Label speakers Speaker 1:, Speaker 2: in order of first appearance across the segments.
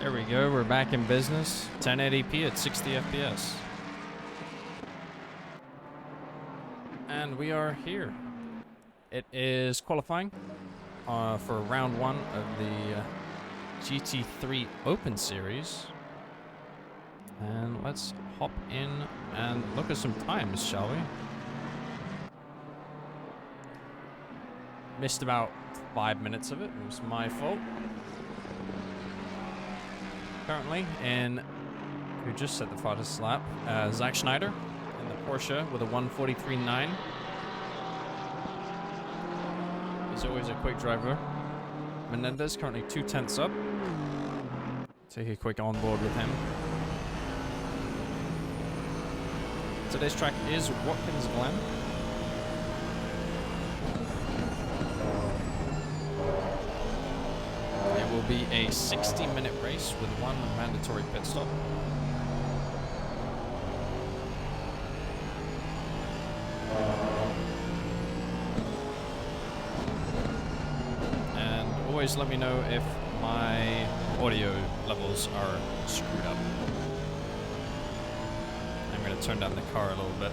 Speaker 1: There we go, we're back in business. 1080p at 60 FPS. And we are here. It is qualifying for round one of the GT3 Open Series. And let's hop in and look at some times, shall we? Missed about 5 minutes of it. It was my fault. Currently in, who just set the fastest lap, Zach Schneider in the Porsche with a 1:43.9. He's always a quick driver. Menendez currently 2/10 up. Take a quick onboard with him. Today's track is Watkins Glen. It will be a 60-minute race with one mandatory pit stop. And always let me know if my audio levels are screwed up. I'm going to turn down the car a little bit.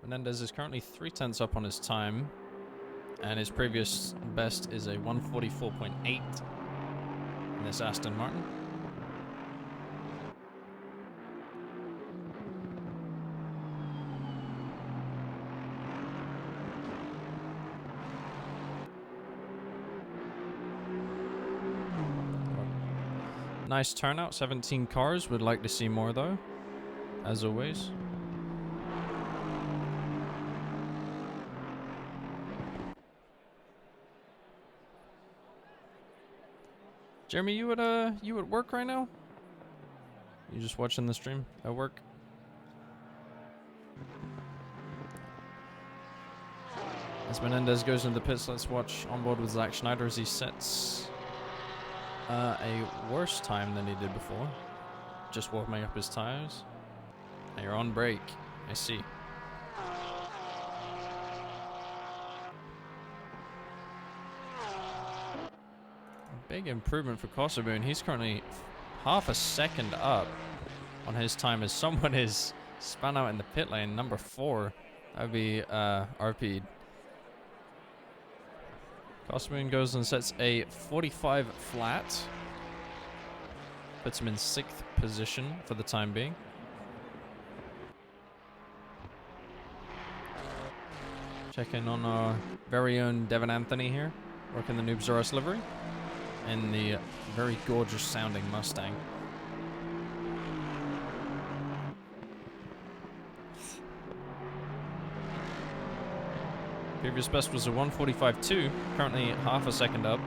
Speaker 1: Menendez is currently 3/10 up on his time, and his previous best is a 1:44.8 in this Aston Martin. Nice turnout, 17 cars. Would like to see more though, as always. Jeremy, you at work right now? You just watching the stream at work? As Menendez goes into the pits, let's watch onboard with Zach Schneider as he sets a worse time than he did before. Just warming up his tires. And you're on break. I see. Big improvement for Kosovoon. He's currently half a second up on his time as someone is spun out in the pit lane. Number 4. That would be RP'd. Kosovoon goes and sets a 45 flat. Puts him in 6th position for the time being. Check in on our very own Devin Anthony here, working the Noobs R Us livery. In the very gorgeous sounding Mustang. Previous best was a 1:45.2, currently half a second up.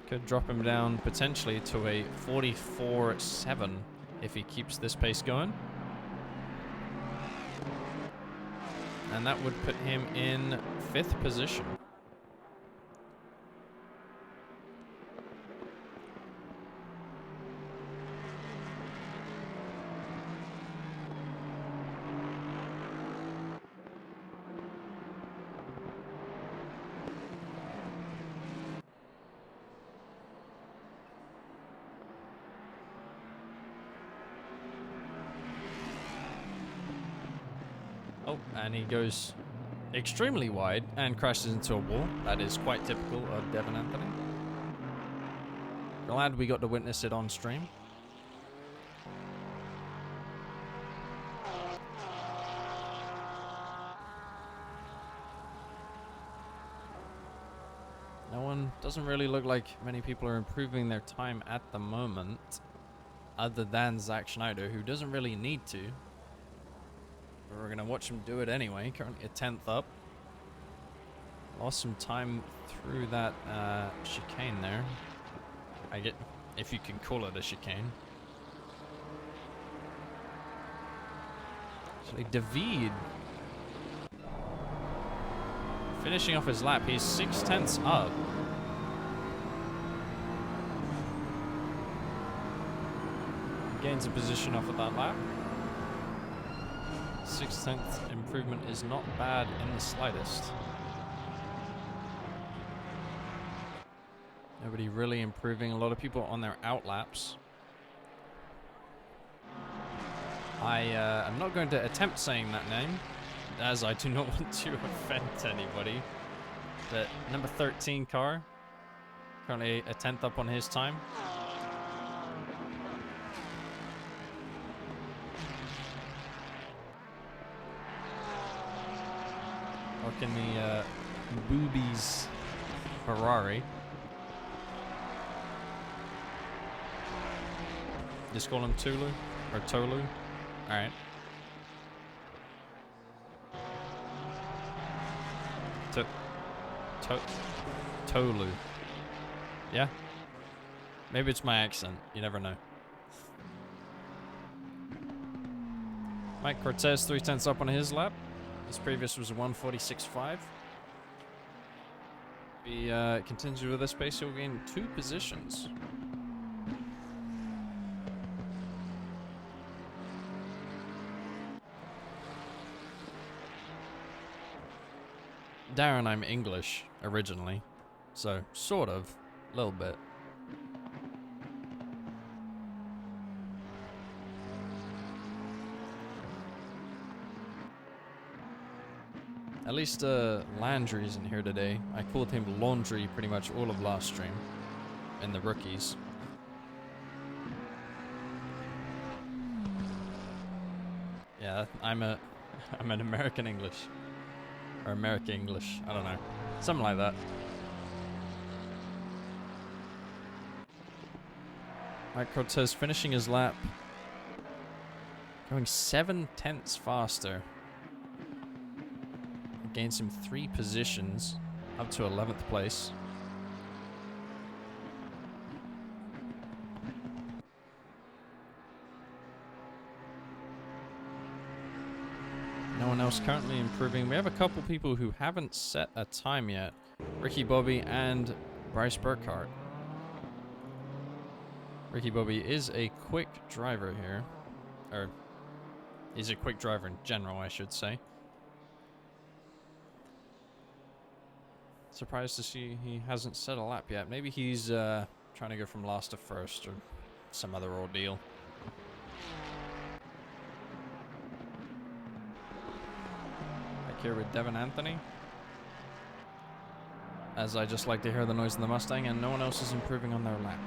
Speaker 1: Could drop him down potentially to a 44.7 if he keeps this pace going. And that would put him in 5th position. Oh, and he goes extremely wide and crashes into a wall. That is quite typical of Devin Anthony. Glad we got to witness it on stream. Doesn't really look like many people are improving their time at the moment, other than Zach Schneider, who doesn't really need to. But we're gonna watch him do it anyway. Currently a 10th up. Lost some time through that chicane there. I get, if you can call it a chicane. Actually, David finishing off his lap. He's 6/10 up. Gains a position off of that lap. 6/10 improvement is not bad in the slightest. Nobody really improving. A lot of people on their outlaps. I'm not going to attempt saying that name, as I do not want to offend anybody. But number 13 car, currently a 10th up on his time. Rocking the boobies Ferrari. Just call him Tulu or Tolu. All right. Tolu. Yeah? Maybe it's my accent. You never know. Mike Cortez, 3/10 up on his lap. His previous was a 146.5. If he continues with this pace, he'll gain 2 positions. Darren, I'm English originally, so sort of, a little bit. At least Landry's in here today. I called him Laundry pretty much all of last stream in the rookies. Yeah, I'm an American English. Or American English, I don't know. Something like that. Mike Cortez finishing his lap. Going 7/10 faster. Gains him 3 positions. Up to 11th place. No one else currently improving. We have a couple people who haven't set a time yet. Ricky Bobby and Bryce Burkhart. Ricky Bobby is a quick driver here. Or, he's a quick driver in general, I should say. Surprised to see he hasn't set a lap yet. Maybe he's trying to go from last to first or some other ordeal. Here with Devin Anthony, as I just like to hear the noise of the Mustang, and no one else is improving on their lap.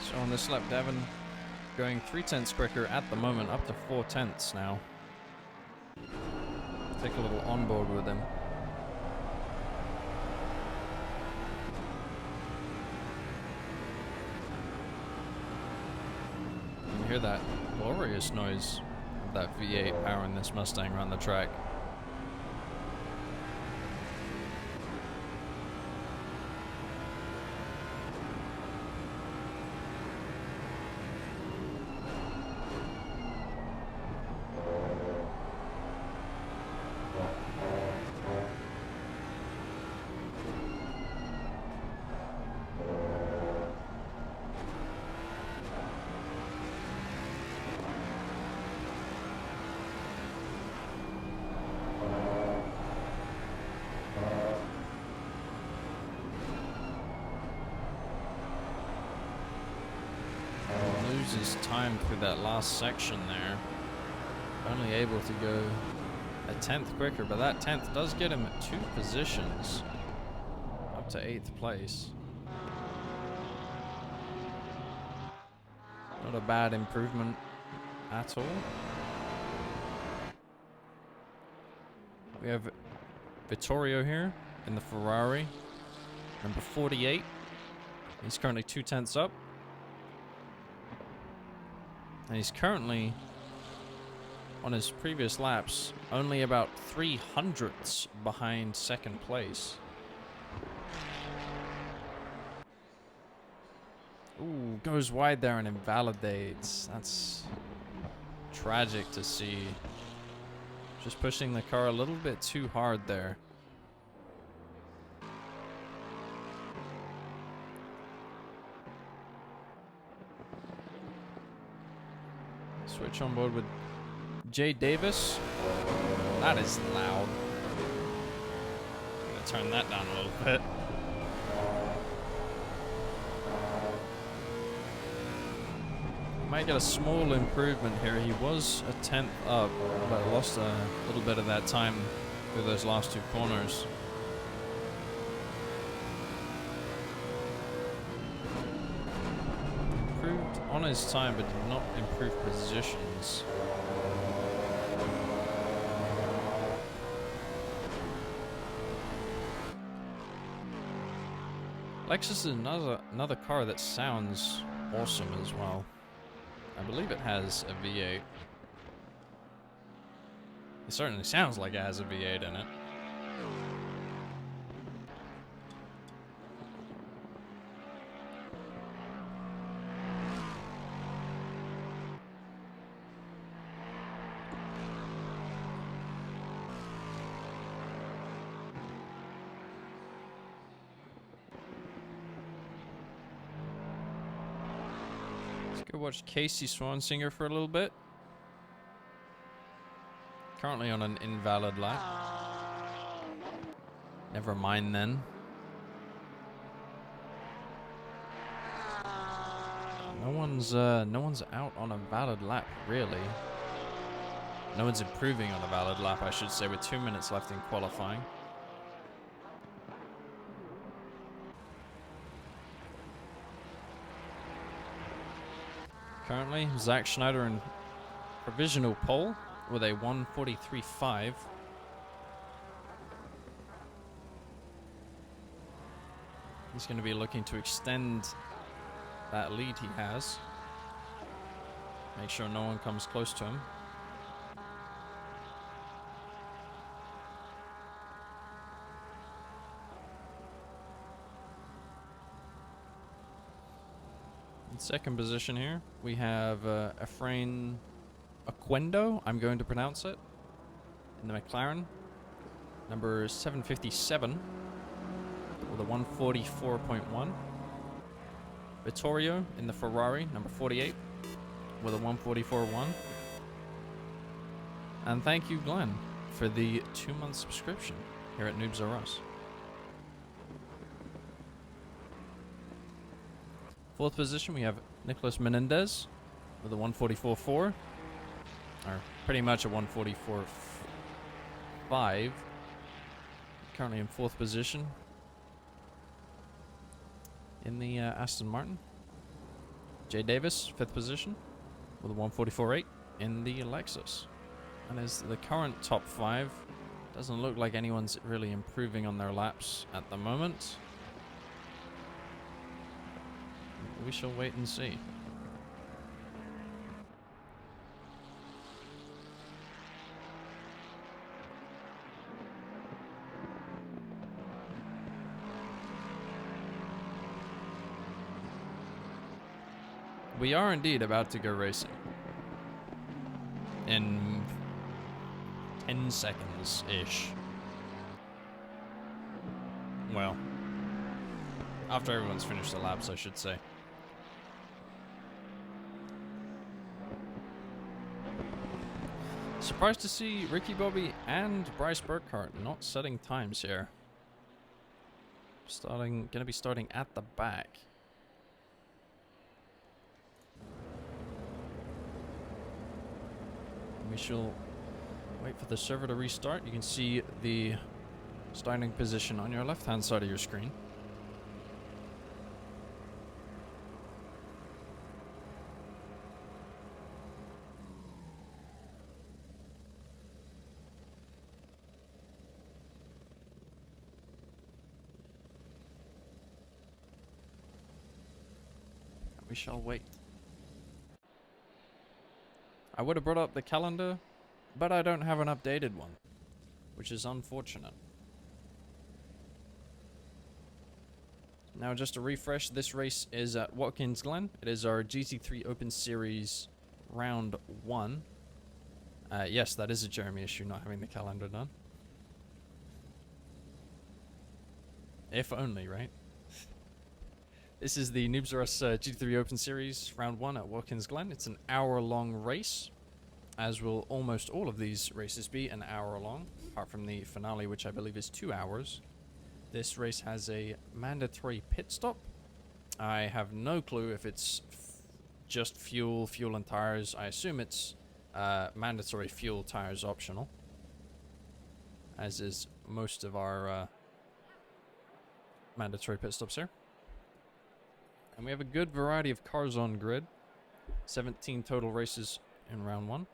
Speaker 1: So on this lap, Devin going 3/10 quicker at the moment, up to 4/10 now. Take a little onboard with him. You can hear that glorious noise of that V8 powering this Mustang around the track. loses time through that last section there. Only able to go a 10th quicker, but that 10th does get him 2 positions up to 8th place. Not a bad improvement at all. We have Vittorio here in the Ferrari, number 48. He's currently 2/10 up. And he's currently, on his previous laps, only about 300ths behind 2nd place. Ooh, goes wide there and invalidates. That's tragic to see. Just pushing the car a little bit too hard there. Switch on board with Jay Davis. That is loud. I'm gonna turn that down a little bit. Might get a small improvement here. He was a 10th up, but lost a little bit of that time through those last 2 corners. Improved on his time, but did not improve positions. Lexus is another car that sounds awesome as well. I believe it has a V8. It certainly sounds like it has a V8 in it. Go watch Casey Swansinger for a little bit. Currently on an invalid lap. Never mind then. No one's out on a valid lap, really. No one's improving on a valid lap, I should say, with 2 minutes left in qualifying. Currently, Zach Schneider in provisional pole with a 1:43.5. He's going to be looking to extend that lead he has. Make sure no one comes close to him. In 2nd position here, we have Efrain Aquendo, I'm going to pronounce it, in the McLaren, number 757, with a 1:44.1. Vittorio in the Ferrari, number 48, with a 1:44.1. And thank you, Glenn, for the 2-month subscription here at Noobs R Us. 4th position, we have Nicholas Menendez with a 1:44.4, or pretty much a 1:44.5. Currently in 4th position in the Aston Martin. Jay Davis, 5th position with a 1:44.8 in the Lexus. And as the current top 5, doesn't look like anyone's really improving on their laps at the moment. We shall wait and see. We are indeed about to go racing. In 10 seconds-ish. Well, after everyone's finished the laps, I should say. Surprised to see Ricky Bobby and Bryce Burkhart not setting times here. Gonna be starting at the back. We shall wait for the server to restart. You can see the starting position on your left-hand side of your screen. We shall wait. I would have brought up the calendar, but I don't have an updated one, which is unfortunate. Now, just to refresh, this race is at Watkins Glen. It is our GT3 Open Series Round 1. Yes, that is a Jeremy issue, not having the calendar done. If only, right? This is the Noobs R Us GT3 Open Series Round 1 at Watkins Glen. It's an hour-long race, as will almost all of these races be an hour long, apart from the finale, which I believe is 2 hours. This race has a mandatory pit stop. I have no clue if it's just fuel and tires. I assume it's mandatory fuel, tires optional, as is most of our mandatory pit stops here. And we have a good variety of cars on grid. 17 total races in round 1.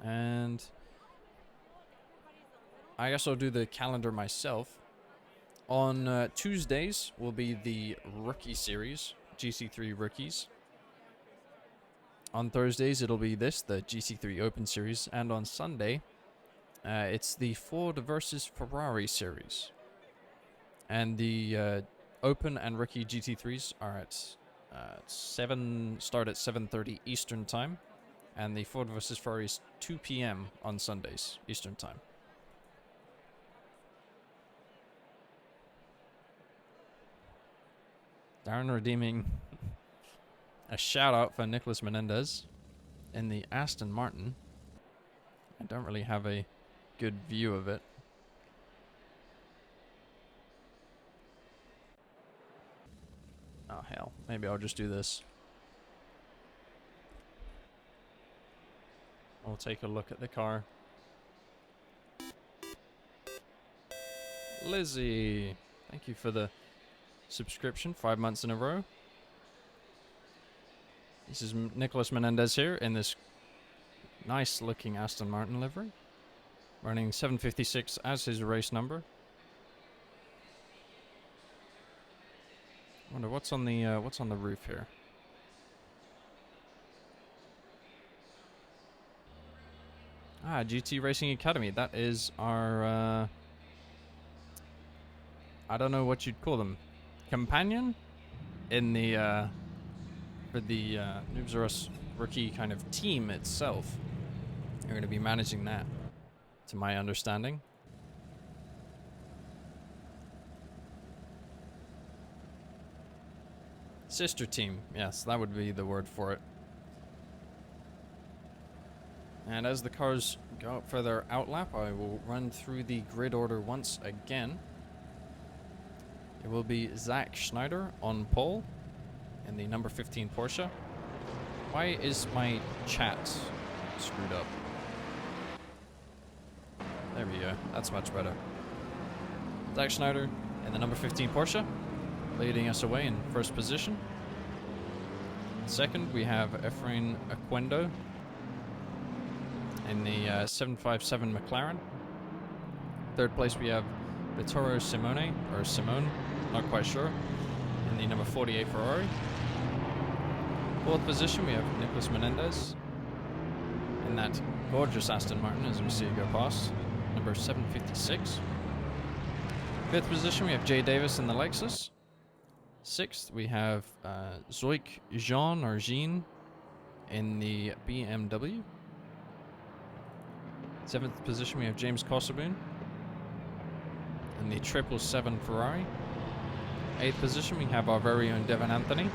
Speaker 1: And I guess I'll do the calendar myself. On Tuesdays will be the Rookie Series, GT3 Rookies. On Thursdays it'll be the GT3 Open Series. And on Sunday, it's the Ford versus Ferrari Series. And the Open and Rookie GT3s are at start at 7:30 Eastern Time, and the Ford vs Ferrari is 2 p.m. on Sundays Eastern Time. Darren redeeming a shout out for Nicholas Menendez in the Aston Martin. I don't really have a good view of it. Oh hell, maybe I'll just do this. I'll take a look at the car. Lizzie, thank you for the subscription, 5 months in a row. This is Nicholas Menendez here in this nice looking Aston Martin livery, running 756 as his race number. I wonder what's on the roof here. Ah, GT Racing Academy. That is our I don't know what you'd call them, companion in the for the Noobs R Us rookie kind of team itself. You're going to be managing that, to my understanding. Sister team, yes, that would be the word for it. And as the cars go up for their outlap, I will run through the grid order once again. It will be Zach Schneider on pole in the number 15 Porsche. Why is my chat screwed up? There we go, that's much better. Zach Schneider in the number 15 Porsche, leading us away in first position. Second, we have Efrain Aquendo in the 757 McLaren. Third place, we have Vittorio Simone, not quite sure, in the number 48 Ferrari. Fourth position, we have Nicholas Menendez in that gorgeous Aston Martin, as we see it go past, number 756. Fifth position, we have Jay Davis in the Lexus. Sixth, we have Zoik Jean in the BMW. Seventh position, we have James Kosoboon in the 777 Ferrari. Eighth position, we have our very own Devin Anthony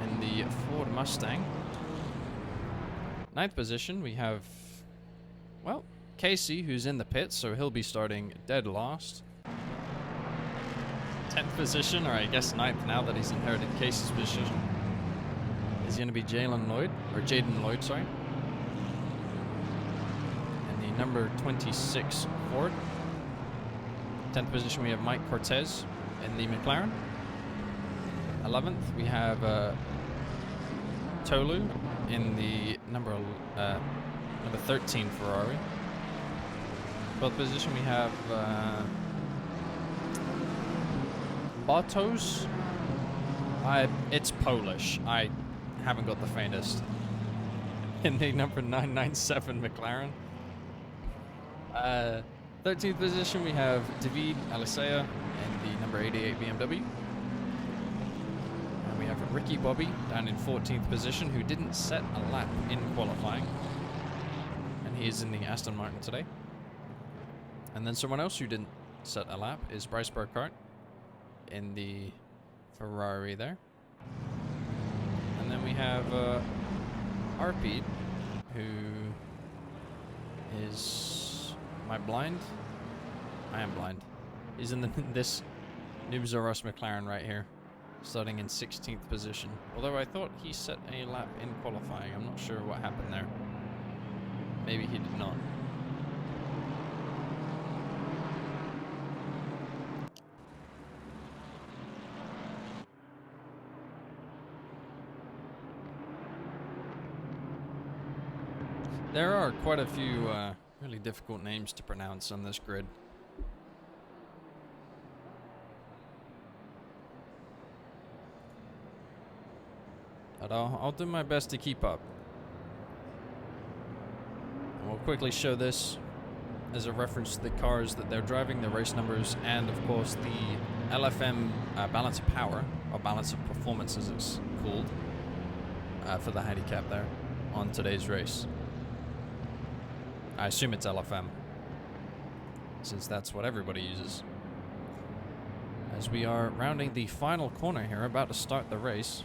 Speaker 1: in the Ford Mustang. Ninth position, we have, well, Casey, who's in the pits, so he'll be starting dead last. 10th position, or I guess 9th now that he's inherited Casey's position. is going to be Jaden Lloyd, sorry. And the number 26 Ford. 10th position, we have Mike Cortez in the McLaren. 11th, we have Tolu in the number 13 Ferrari. 12th position, we have Bartos. It's Polish. I haven't got the faintest. In the number 997 McLaren. 13th position, we have David Alisea in the number 88 BMW. And we have Ricky Bobby down in 14th position, who didn't set a lap in qualifying. And he is in the Aston Martin today. And then someone else who didn't set a lap is Bryce Burkhart in the Ferrari there. And then we have Arpid, who is... Am I blind? I am blind. He's in this Noob Zoros McLaren right here, starting in 16th position. Although I thought he set a lap in qualifying. I'm not sure what happened there. Maybe he did not. There are quite a few really difficult names to pronounce on this grid. But I'll do my best to keep up. And we'll quickly show this as a reference to the cars that they're driving, the race numbers, and of course the LFM balance of power, or balance of performance as it's called, for the handicap there on today's race. I assume it's LFM, since that's what everybody uses. As we are rounding the final corner here, about to start the race.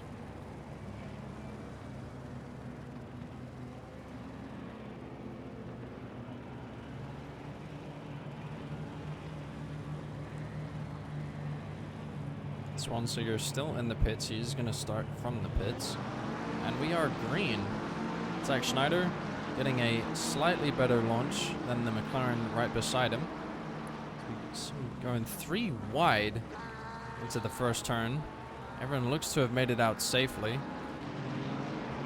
Speaker 1: Swanseger still in the pits. He's going to start from the pits. And we are green. Zach Schneider getting a slightly better launch than the McLaren right beside him. So going 3 wide into the first turn. Everyone looks to have made it out safely.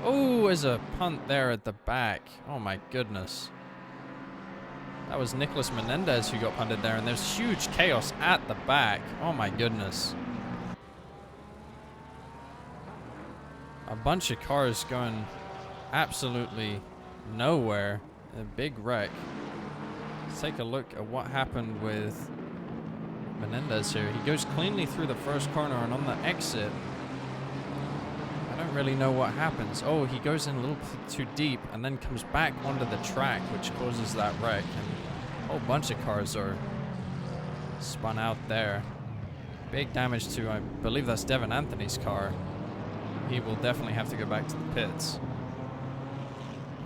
Speaker 1: Oh, there's a punt there at the back. Oh my goodness. That was Nicholas Menendez who got punted there, and there's huge chaos at the back. Oh my goodness. A bunch of cars going absolutely nowhere. A big wreck. Let's take a look at what happened with Menendez here. He goes cleanly through the first corner, and on the exit, I don't really know what happens. Oh, he goes in a little too deep and then comes back onto the track, which causes that wreck. And a whole bunch of cars are spun out there. Big damage to, I believe that's Devin Anthony's car. He will definitely have to go back to the pits.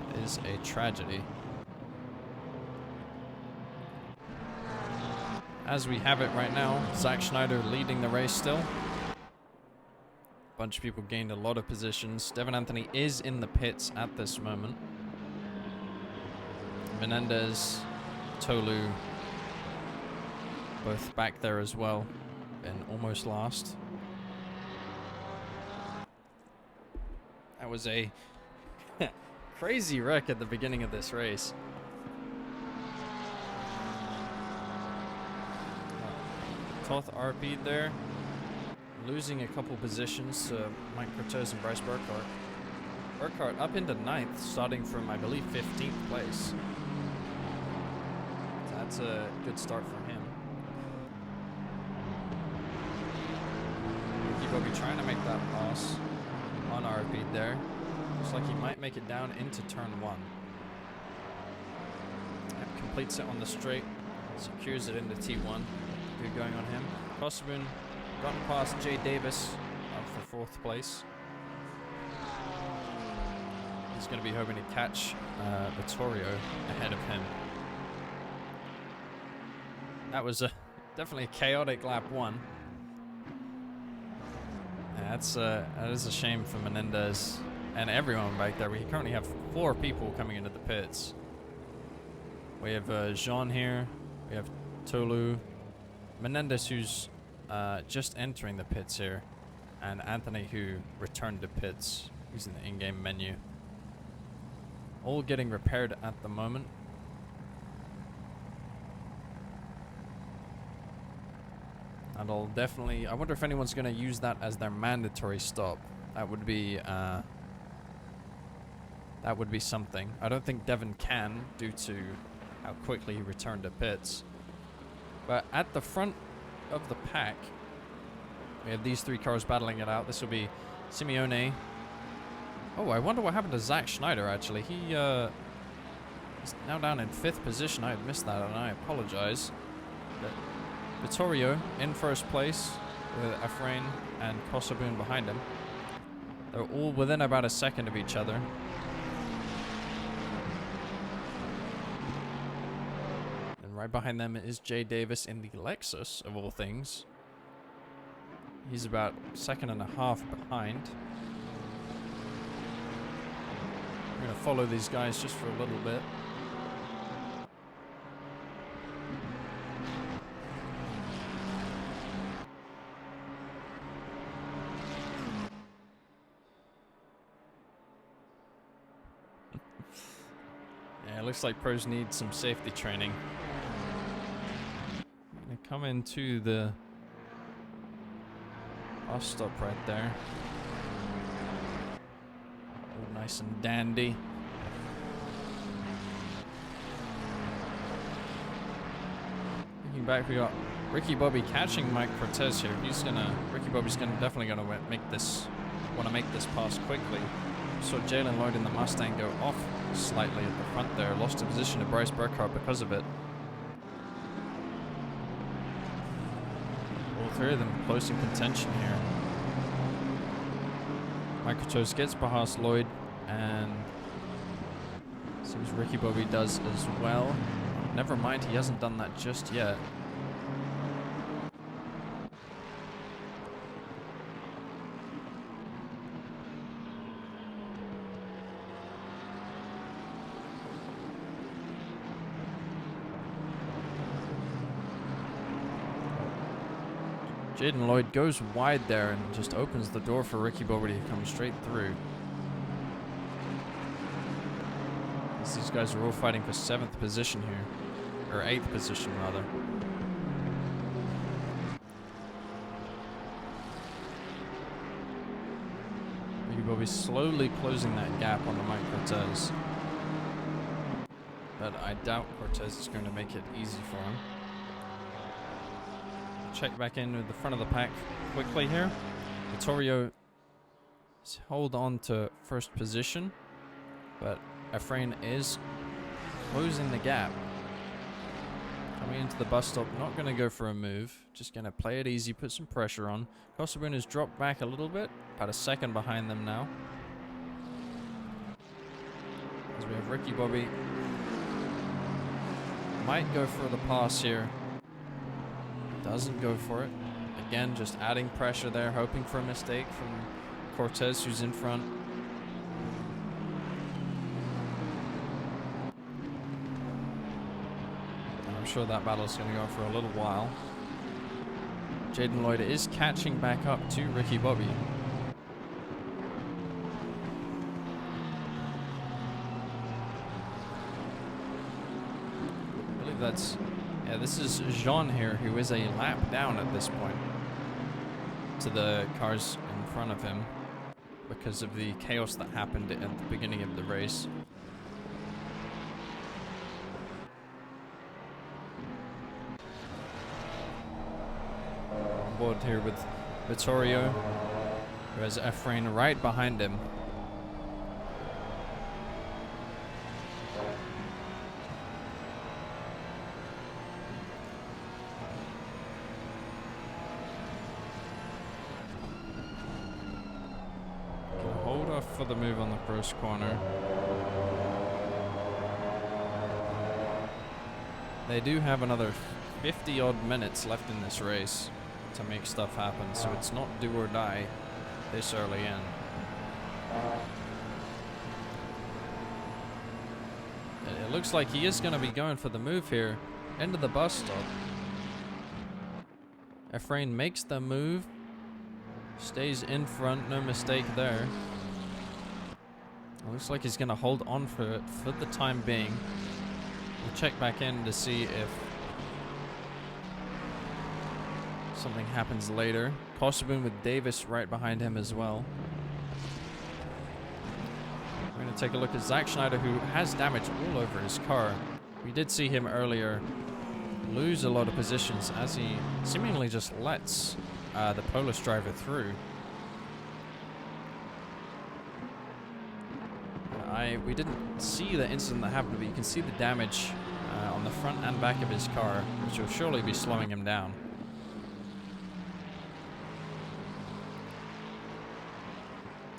Speaker 1: It is a tragedy. As we have it right now, Zach Schneider leading the race still. A bunch of people gained a lot of positions. Devin Anthony is in the pits at this moment. Menendez, Tolu, both back there as well, and almost last. That was a crazy wreck at the beginning of this race. Toth Arpid there, losing a couple positions to Mike Cortez and Bryce Burkhart. Burkhart up into 9th, starting from, I believe, 15th place. So that's a good start for him. Ricky Bobby trying to make that pass on Arpid there. Looks like he might make it down into turn 1. Yep, completes it on the straight, secures it into T1. Good going on him. Kosovoon gotten past Jay Davis up for 4th place. He's going to be hoping to catch Vittorio ahead of him. That was definitely a chaotic lap 1. Yeah, that is a shame for Menendez. and everyone back there. We currently have 4 people coming into the pits. We have Jean here. We have Tolu. Menendez, who's just entering the pits here. And Anthony, who returned to pits. He's in the in-game menu. All getting repaired at the moment. And I'll definitely... I wonder if anyone's going to use that as their mandatory stop. That would be something. I don't think Devon can, due to how quickly he returned to pits. But at the front of the pack, we have these 3 cars battling it out. This will be Simeone. Oh, I wonder what happened to Zach Schneider, actually. He's now down in 5th position. I had missed that, and I apologize. But Vittorio in first place with Efrain and Kosoboon behind him. They're all within about a second of each other. And right behind them is Jay Davis in the Lexus, of all things. He's about 1.5 seconds behind. We're going to follow these guys just for a little bit. Yeah, it looks like pros need some safety training. Gonna come into the bus stop right there. Oh, nice and dandy. Looking back, we got Ricky Bobby catching Mike Cortez here. Ricky Bobby's definitely gonna want to make this pass quickly. Saw Jalen Lloyd in the Mustang go off slightly at the front there. Lost a position to Bryce Burkhardt because of it. All 3 of them close in contention here. Mike Cortez gets past Lloyd, and seems Ricky Bobby does as well. Never mind, he hasn't done that just yet. Jaden Lloyd goes wide there and just opens the door for Ricky Bobby to come straight through. These guys are all fighting for 7th position here. Or 8th position, rather. Ricky Bobby slowly closing that gap on the Mike Cortez. But I doubt Cortez is going to make it easy for him. Check back in with the front of the pack quickly here. Vittorio hold on to first position, but Efrain is closing the gap. Coming into the bus stop, not going to go for a move, just going to play it easy, put some pressure on. Kosoboon has dropped back a little bit, about a second behind them now. As we have Ricky Bobby. Might go for the pass here. Doesn't go for it. Again, just adding pressure there, hoping for a mistake from Cortez, who's in front. And I'm sure that battle's going to go for a little while. Jaden Lloyd is catching back up to Ricky Bobby. I believe that's... Yeah, this is Jean here, who is a lap down at this point to the cars in front of him because of the chaos that happened at the beginning of the race. On board here with Vittorio, who has Efrain right behind him. For the move on the first corner. They do have another 50 odd minutes left in this race to make stuff happen, so it's not do or die this early in. It looks like he is going to be going for the move here into the bus stop. Efrain makes the move. Stays in front, no mistake there. It looks like he's going to hold on for it for the time being. We'll check back in to see if something happens later. Kosovoon with Davis right behind him as well. We're going to take a look at Zach Schneider, who has damage all over his car. We did see him earlier lose a lot of positions as he seemingly just lets the Polish driver through. We didn't see the incident that happened, but you can see the damage on the front and back of his car, which will surely be slowing him down.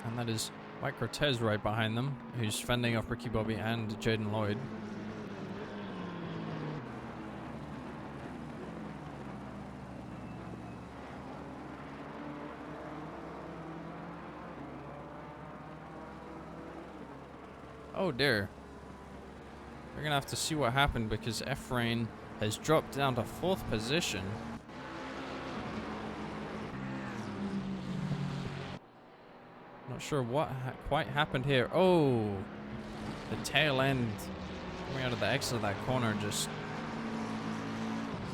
Speaker 1: And that is Mike Cortez right behind them, who's fending off Ricky Bobby and Jaden Lloyd. Oh dear. We're gonna have to see what happened because Efrain has dropped down to 4th position. Not sure what quite happened here. Oh, the tail end coming out of the exit of that corner just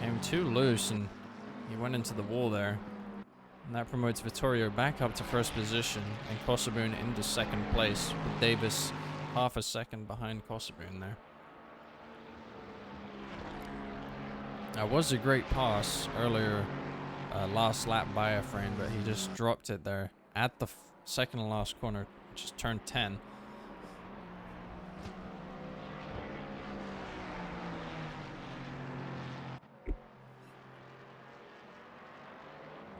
Speaker 1: came too loose and he went into the wall there. And that promotes Vittorio back up to 1st position and Kosovoon into 2nd place with Davis half a second behind Kosovoon there. That was a great pass earlier, last lap by Efrain, but he just dropped it there at the second to last corner, which is turn 10.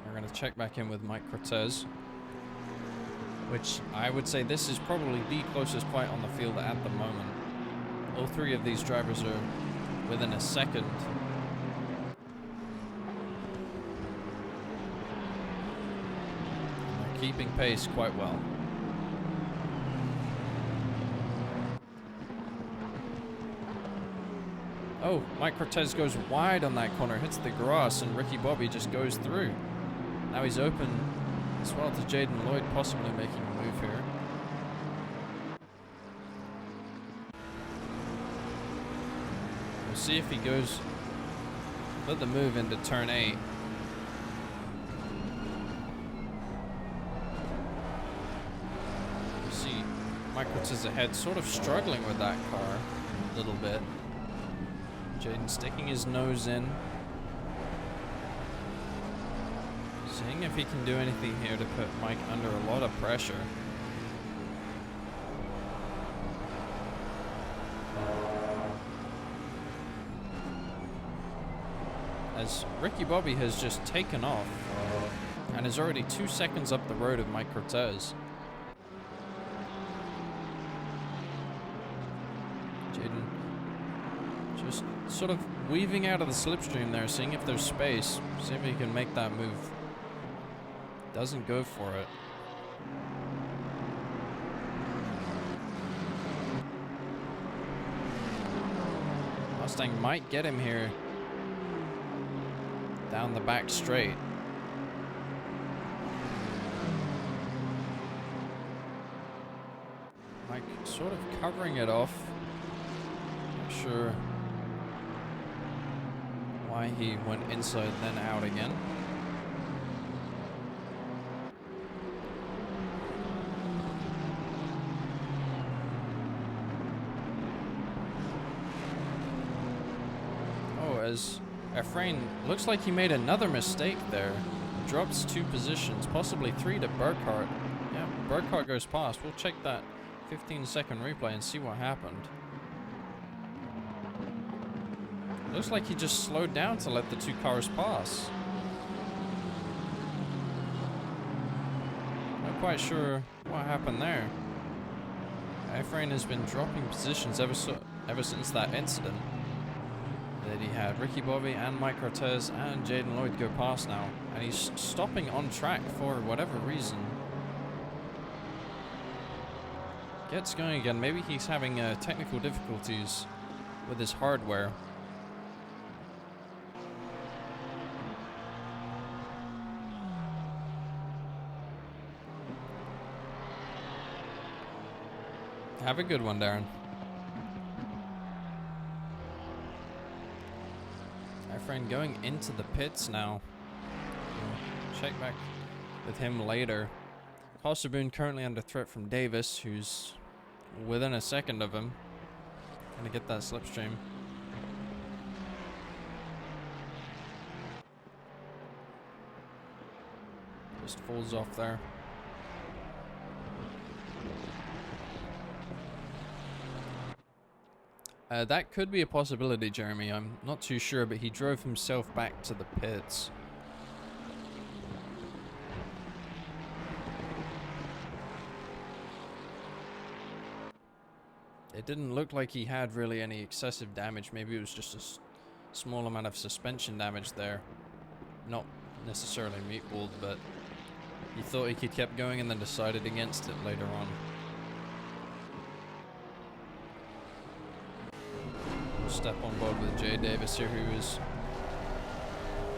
Speaker 1: We're going to check back in with Mike Cortez, which I would say this is probably the closest point on the field at the moment. All 3 of these drivers are within a second. They're keeping pace quite well. Oh, Mike Cortez goes wide on that corner, hits the grass, and Ricky Bobby just goes through. Now he's open as well to Jaden Lloyd, possibly making a move here. We'll see if he goes for the move into turn 8. You see Mike Cortez ahead, sort of struggling with that car a little bit. Jaden sticking his nose in. Seeing if he can do anything here to put Mike under a lot of pressure. As Ricky Bobby has just taken off and is already 2 seconds up the road of Mike Cortez. Jaden just sort of weaving out of the slipstream there, seeing if there's space, see if he can make that move. Doesn't go for it. Mustang might get him here down the back straight. Mike sort of covering it off. Not sure why he went inside then out again. As Efrain looks like he made another mistake there. Drops 2 positions, possibly 3 to Burkhart. Yeah, Burkhart goes past. We'll check that 15-second replay and see what happened. Looks like he just slowed down to let the 2 cars pass. Not quite sure what happened there. Efrain has been dropping positions ever since that incident. That he had Ricky Bobby and Mike Cortez and Jaden Lloyd go past now, and he's stopping on track for whatever reason. gets going again. Maybe he's having technical difficulties with his hardware. Have a good one, Darren. Our friend going into the pits now. We'll check back with him later. Kosovoon currently under threat from Davis, who's within a second of him. Gonna get that slipstream. Just falls off there. That could be a possibility, Jeremy. I'm not too sure, but he drove himself back to the pits. It didn't look like he had really any excessive damage. Maybe it was just a small amount of suspension damage there. Not necessarily meatballed, but he thought he could keep going and then decided against it later on. Step on board with Jay Davis here, who is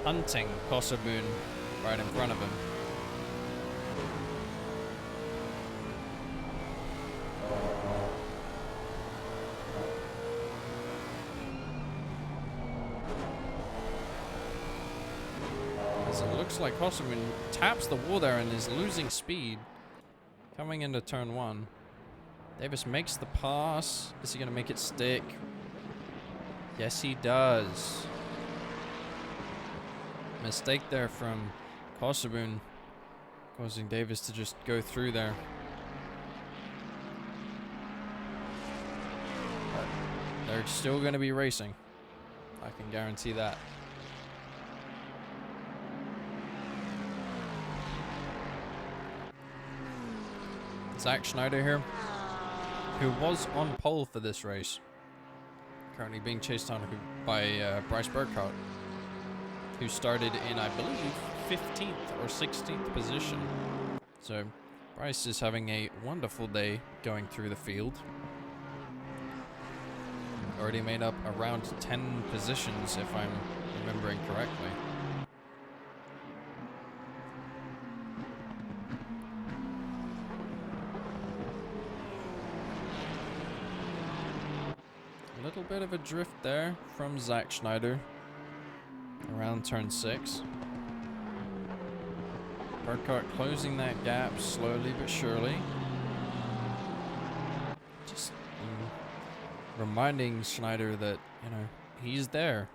Speaker 1: hunting Kosovoon right in front of him. As it looks like Kosovoon taps the wall there and is losing speed coming into turn one. Davis makes the pass. Is he going to make it stick? Yes, he does. Mistake there from Kosovoon, causing Davis to just go through there. But they're still going to be racing. I can guarantee that. Zach Schneider here, who was on pole for this race. Currently being chased on by Bryce Burkhart, who started in, I believe, 15th or 16th position. So Bryce is having a wonderful day going through the field. Already made up around 10 positions, if I'm remembering correctly. A little bit of a drift there from Zach Schneider around turn 6. Burkhart closing that gap slowly but surely. Just reminding Schneider that, you know, he's there.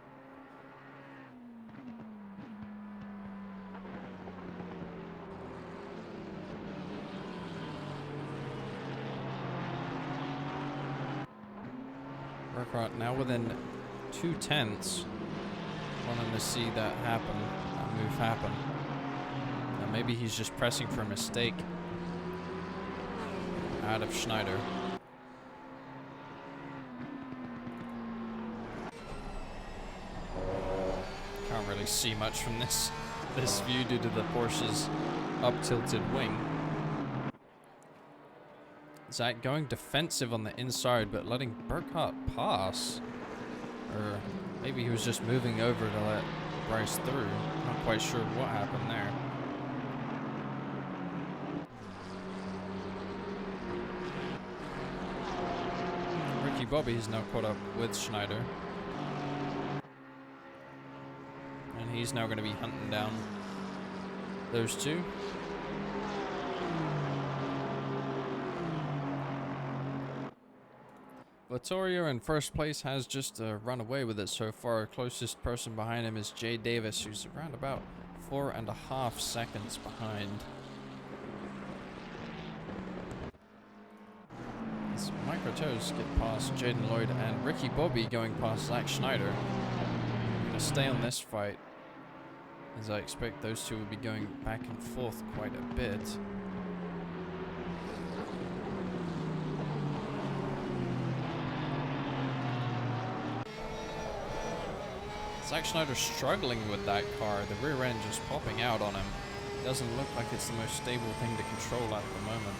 Speaker 1: Burkhart now within 2/10. Wanting to see that happen, that move happen. And maybe he's just pressing for a mistake out of Schneider. Can't really see much from this view due to the Porsche's up-tilted wing. Zach going defensive on the inside, but letting Burkhart pass. Or maybe he was just moving over to let Bryce through. Not quite sure what happened there. Ricky Bobby is now caught up with Schneider. And he's now going to be hunting down those two. Vittorio in first place has just run away with it so far. Closest person behind him is Jay Davis, who's around about 4.5 seconds behind. As Micro Toes get past Jaden Lloyd and Ricky Bobby going past Zach Schneider. I'm going to stay on this fight, as I expect those two will be going back and forth quite a bit. Zach Schneider's struggling with that car, the rear end just popping out on him. Doesn't look like it's the most stable thing to control at the moment.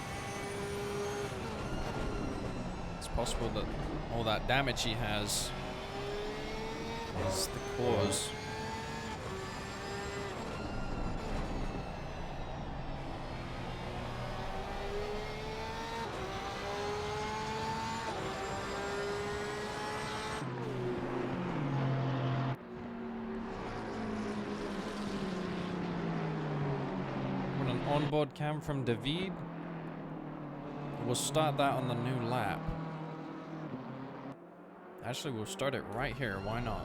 Speaker 1: possible that all that damage he has is the cause. Got an onboard cam from David. We'll start that on the new lap. Actually, we'll start it right here. Why not?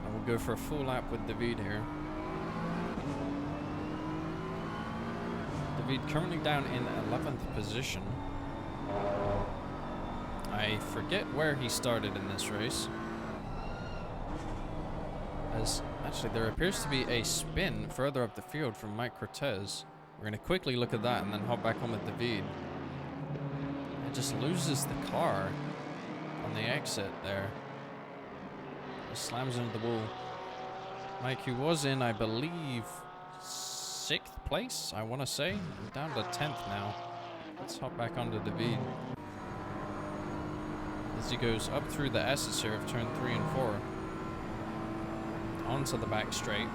Speaker 1: And we'll go for a full lap with David here. David currently down in 11th position. I forget where he started in this race. As actually there appears to be a spin further up the field from Mike Cortez. We're going to quickly look at that and then hop back on with David. It just loses the car on the exit there. Just slams into the wall. Mike, who was in, I believe, 6th place, I want to say. We're down to 10th now. Let's hop back onto David. As he goes up through the S's here of turn 3 and 4. Onto the back straight.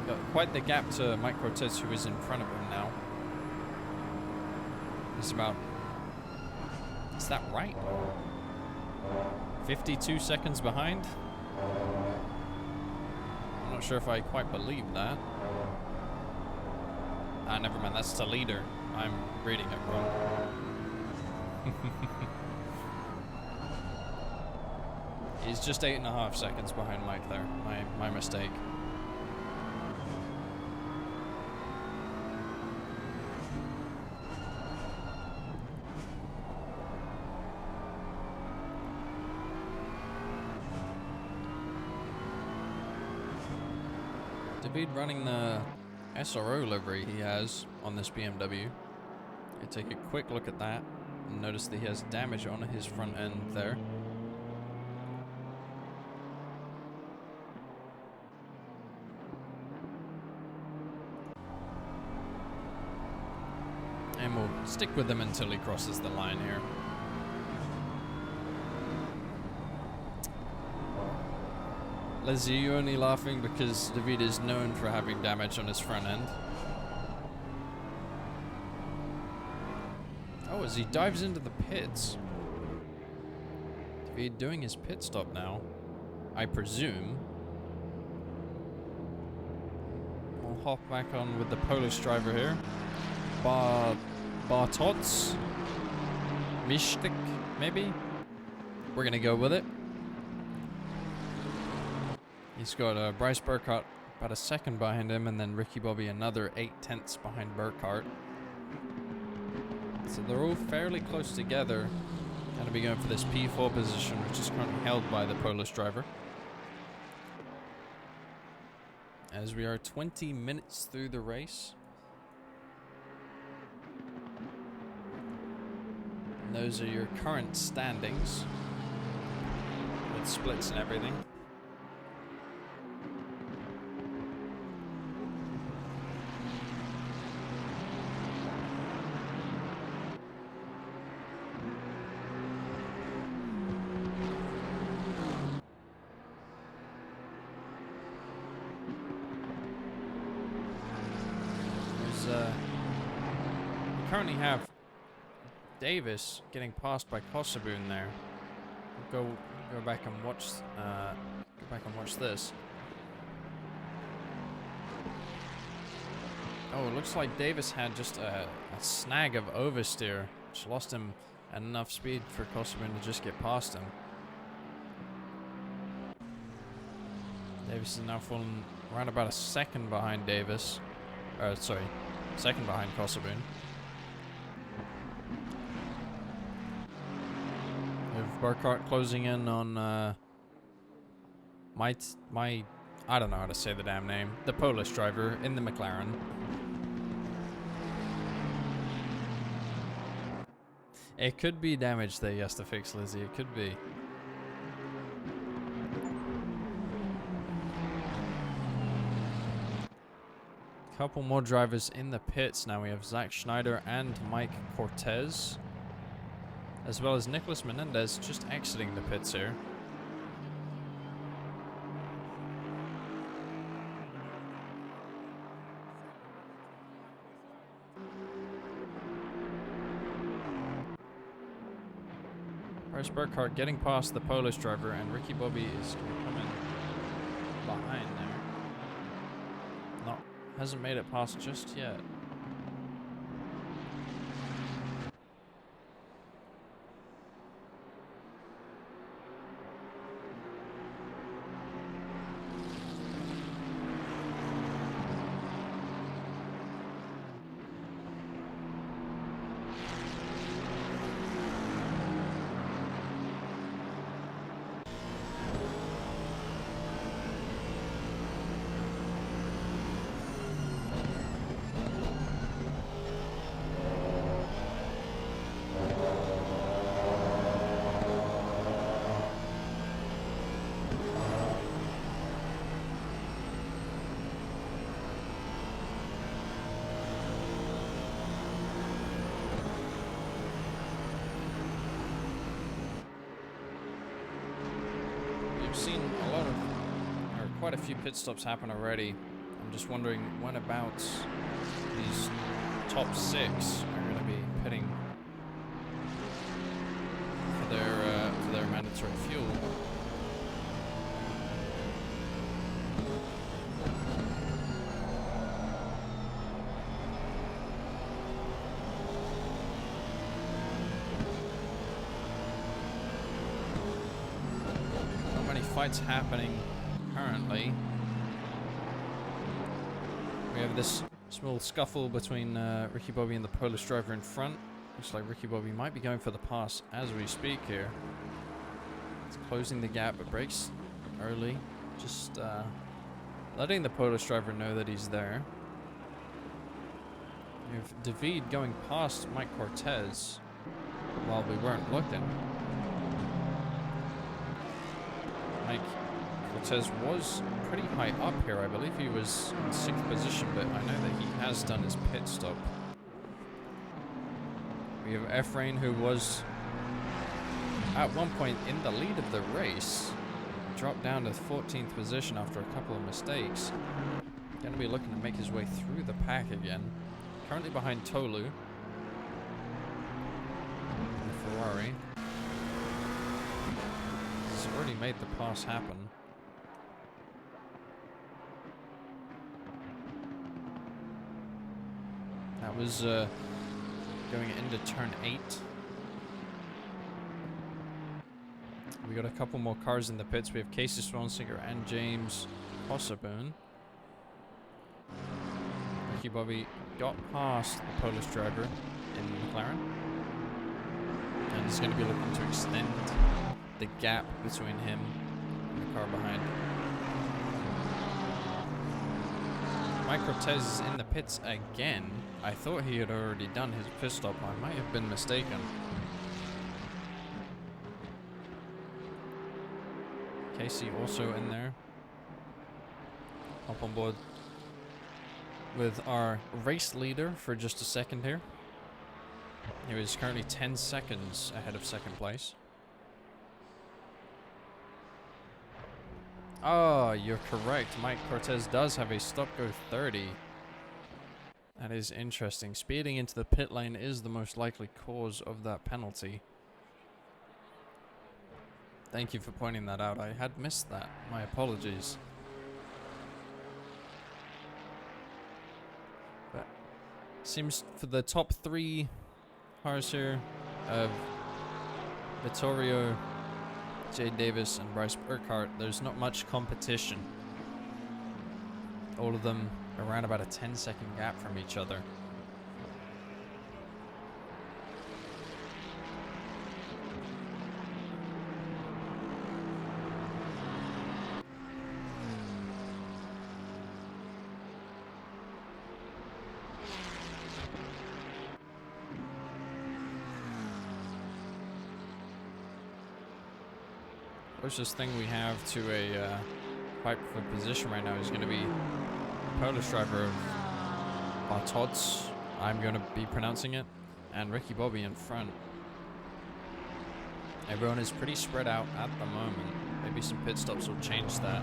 Speaker 1: Got quite the gap to Mike Cortez, who is in front of him now. He's about... Is that right? 52 seconds behind? I'm not sure if I quite believe that. Ah, never mind. That's the leader. I'm reading it wrong. He's just 8.5 seconds behind Mike there. My mistake. David running the SRO livery he has on this BMW. I take a quick look at that and notice that he has damage on his front end there. And we'll stick with him until he crosses the line here. Leslie, you're only laughing because David is known for having damage on his front end. Oh, as he dives into the pits. David doing his pit stop now, I presume. We'll hop back on with the Polish driver here. Bartosz? Mishtik, maybe? We're gonna go with it. He's got Bryce Burkhart about a second behind him, and then Ricky Bobby another 8/10 behind Burkhart. So they're all fairly close together. Gonna be going for this P4 position, which is currently held by the Polish driver. As we are 20 minutes through the race. And those are your current standings. With splits and everything. We currently have Davis getting passed by Kosovoon there. We'll go back and watch. Go back and watch this. Oh, it looks like Davis had just a snag of oversteer, which lost him enough speed for Kosovoon to just get past him. Davis is now falling around about a second behind Davis. Sorry, second behind Kosovoon. With Burkhart closing in on my I don't know how to say the damn name. The Polish driver in the McLaren. It could be damage that he has to fix, Lizzie. It could be. Couple more drivers in the pits now. We have Zach Schneider and Mike Cortez. as well as Nicholas Menendez just exiting the pits here. Bryce Burkhardt getting past the Polish driver, and Ricky Bobby is coming behind there. Hasn't made it past just yet. Seen a lot of, or quite a few pit stops happen already. I'm just wondering when about these top 6 are going to be pitting for their mandatory fuel. Fights happening currently. We have this small scuffle between Ricky Bobby and the Polish driver in front. Looks like Ricky Bobby might be going for the pass as we speak here. It's closing the gap, but brakes early. Just letting the Polish driver know that he's there. We have David going past Mike Cortez while we weren't looking. Mike Cortez was pretty high up here. I believe he was in 6th position, but I know that he has done his pit stop. We have Efrain, who was at one point in the lead of the race, dropped down to 14th position after a couple of mistakes. Going to be looking to make his way through the pack again. Currently behind Tolu in the Ferrari. He's already made the pass happen. That was going into turn 8. We got a couple more cars in the pits. We have Casey Swansinger and James Hossaboon. Ricky Bobby got past the Polish driver in McLaren. And he's going to be looking to extend the gap between him and the car behind. Mike Cortez is in the pits again. I thought he had already done his pit stop. I might have been mistaken. Casey also in there. Hop on board with our race leader for just a second here. He was currently 10 seconds ahead of second place. Oh, you're correct. Mike Cortez does have a stop-go 30. That is interesting. Speeding into the pit lane is the most likely cause of that penalty. Thank you for pointing that out. I had missed that. My apologies. But seems for the top 3 cars here of Vittorio, Jay Davis, and Bryce Burkhardt, there's not much competition. All of them around about a 10-second gap from each other. Closest thing we have to a fight for position right now is going to be Polish driver of Bartosz, I'm going to be pronouncing it, and Ricky Bobby in front. Everyone is pretty spread out at the moment. Maybe some pit stops will change that.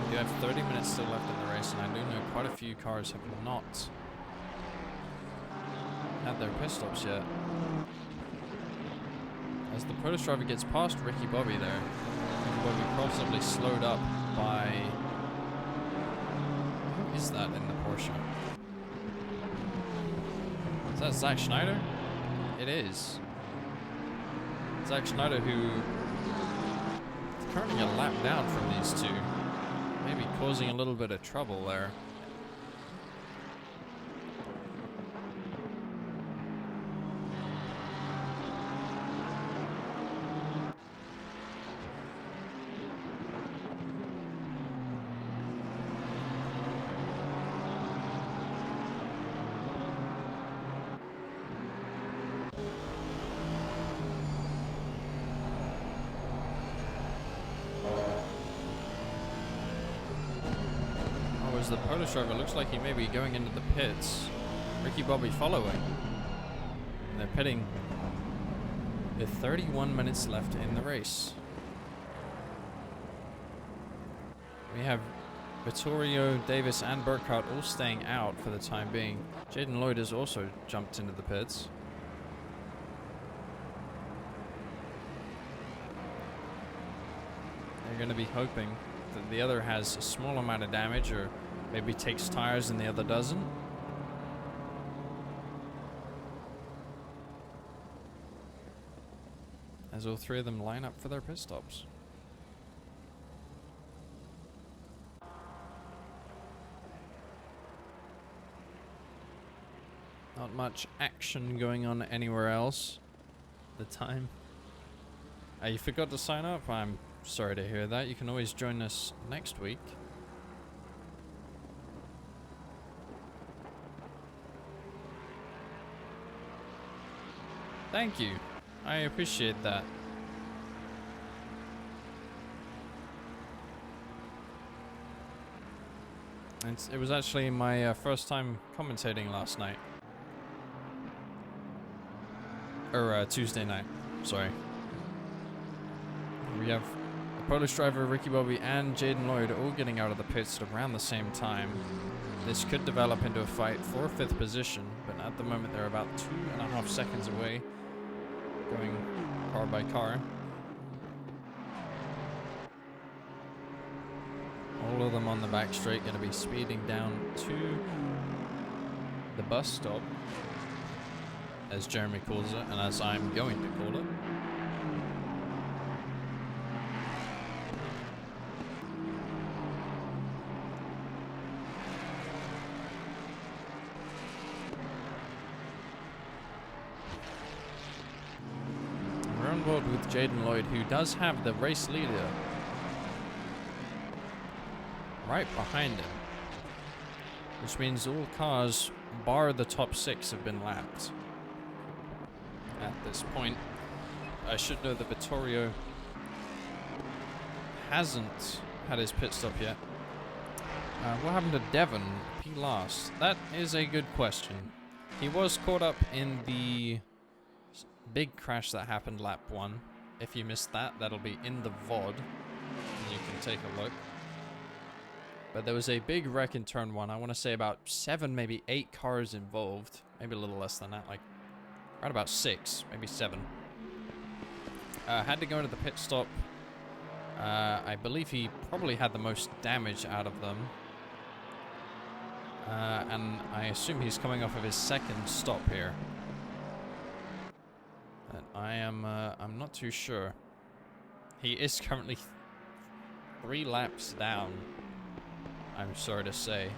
Speaker 1: We do have 30 minutes still left in the race, and I do know quite a few cars have not had their pit stops yet. As the Protoss driver gets past Ricky Bobby there, Ricky Bobby possibly slowed up by... Who is that in the Porsche? Is that Zach Schneider? It is. Zach Schneider, who is currently a lap down from these two. Maybe causing a little bit of trouble there. The Polish driver looks like he may be going into the pits. Ricky Bobby following. And they're pitting with 31 minutes left in the race. We have Vittorio, Davis, and Burkhardt all staying out for the time being. Jaden Lloyd has also jumped into the pits. They're going to be hoping that the other has a small amount of damage, or maybe takes tires and the other doesn't. As all three of them line up for their pit stops. Not much action going on anywhere else at the time. You forgot to sign up? I'm sorry to hear that. You can always join us next week. Thank you. I appreciate that. It was actually my first time commentating last night. Or Tuesday night. Sorry. We have the Polish driver Ricky Bobby and Jaden Lloyd all getting out of the pits at around the same time. This could develop into a fight for 5th position, but at the moment they're about 2.5 seconds away, going car by car. All of them on the back straight, going to be speeding down to the bus stop, as Jeremy calls it, and as I'm going to call it. With Jaden Lloyd, who does have the race leader right behind him, which means all cars bar the top 6 have been lapped at this point. I should know that Vittorio hasn't had his pit stop yet. What happened to Devon? He lost. That is a good question. He was caught up in the big crash that happened lap 1. If you missed that, that'll be in the VOD, and you can take a look. But there was a big wreck in turn 1. I want to say about 7, maybe 8 cars involved. Maybe a little less than that, like around about 6, maybe 7. Had to go into the pit stop. I believe he probably had the most damage out of them. And I assume he's coming off of his 2nd stop here. But I'm not too sure. He is currently 3 laps down, I'm sorry to say.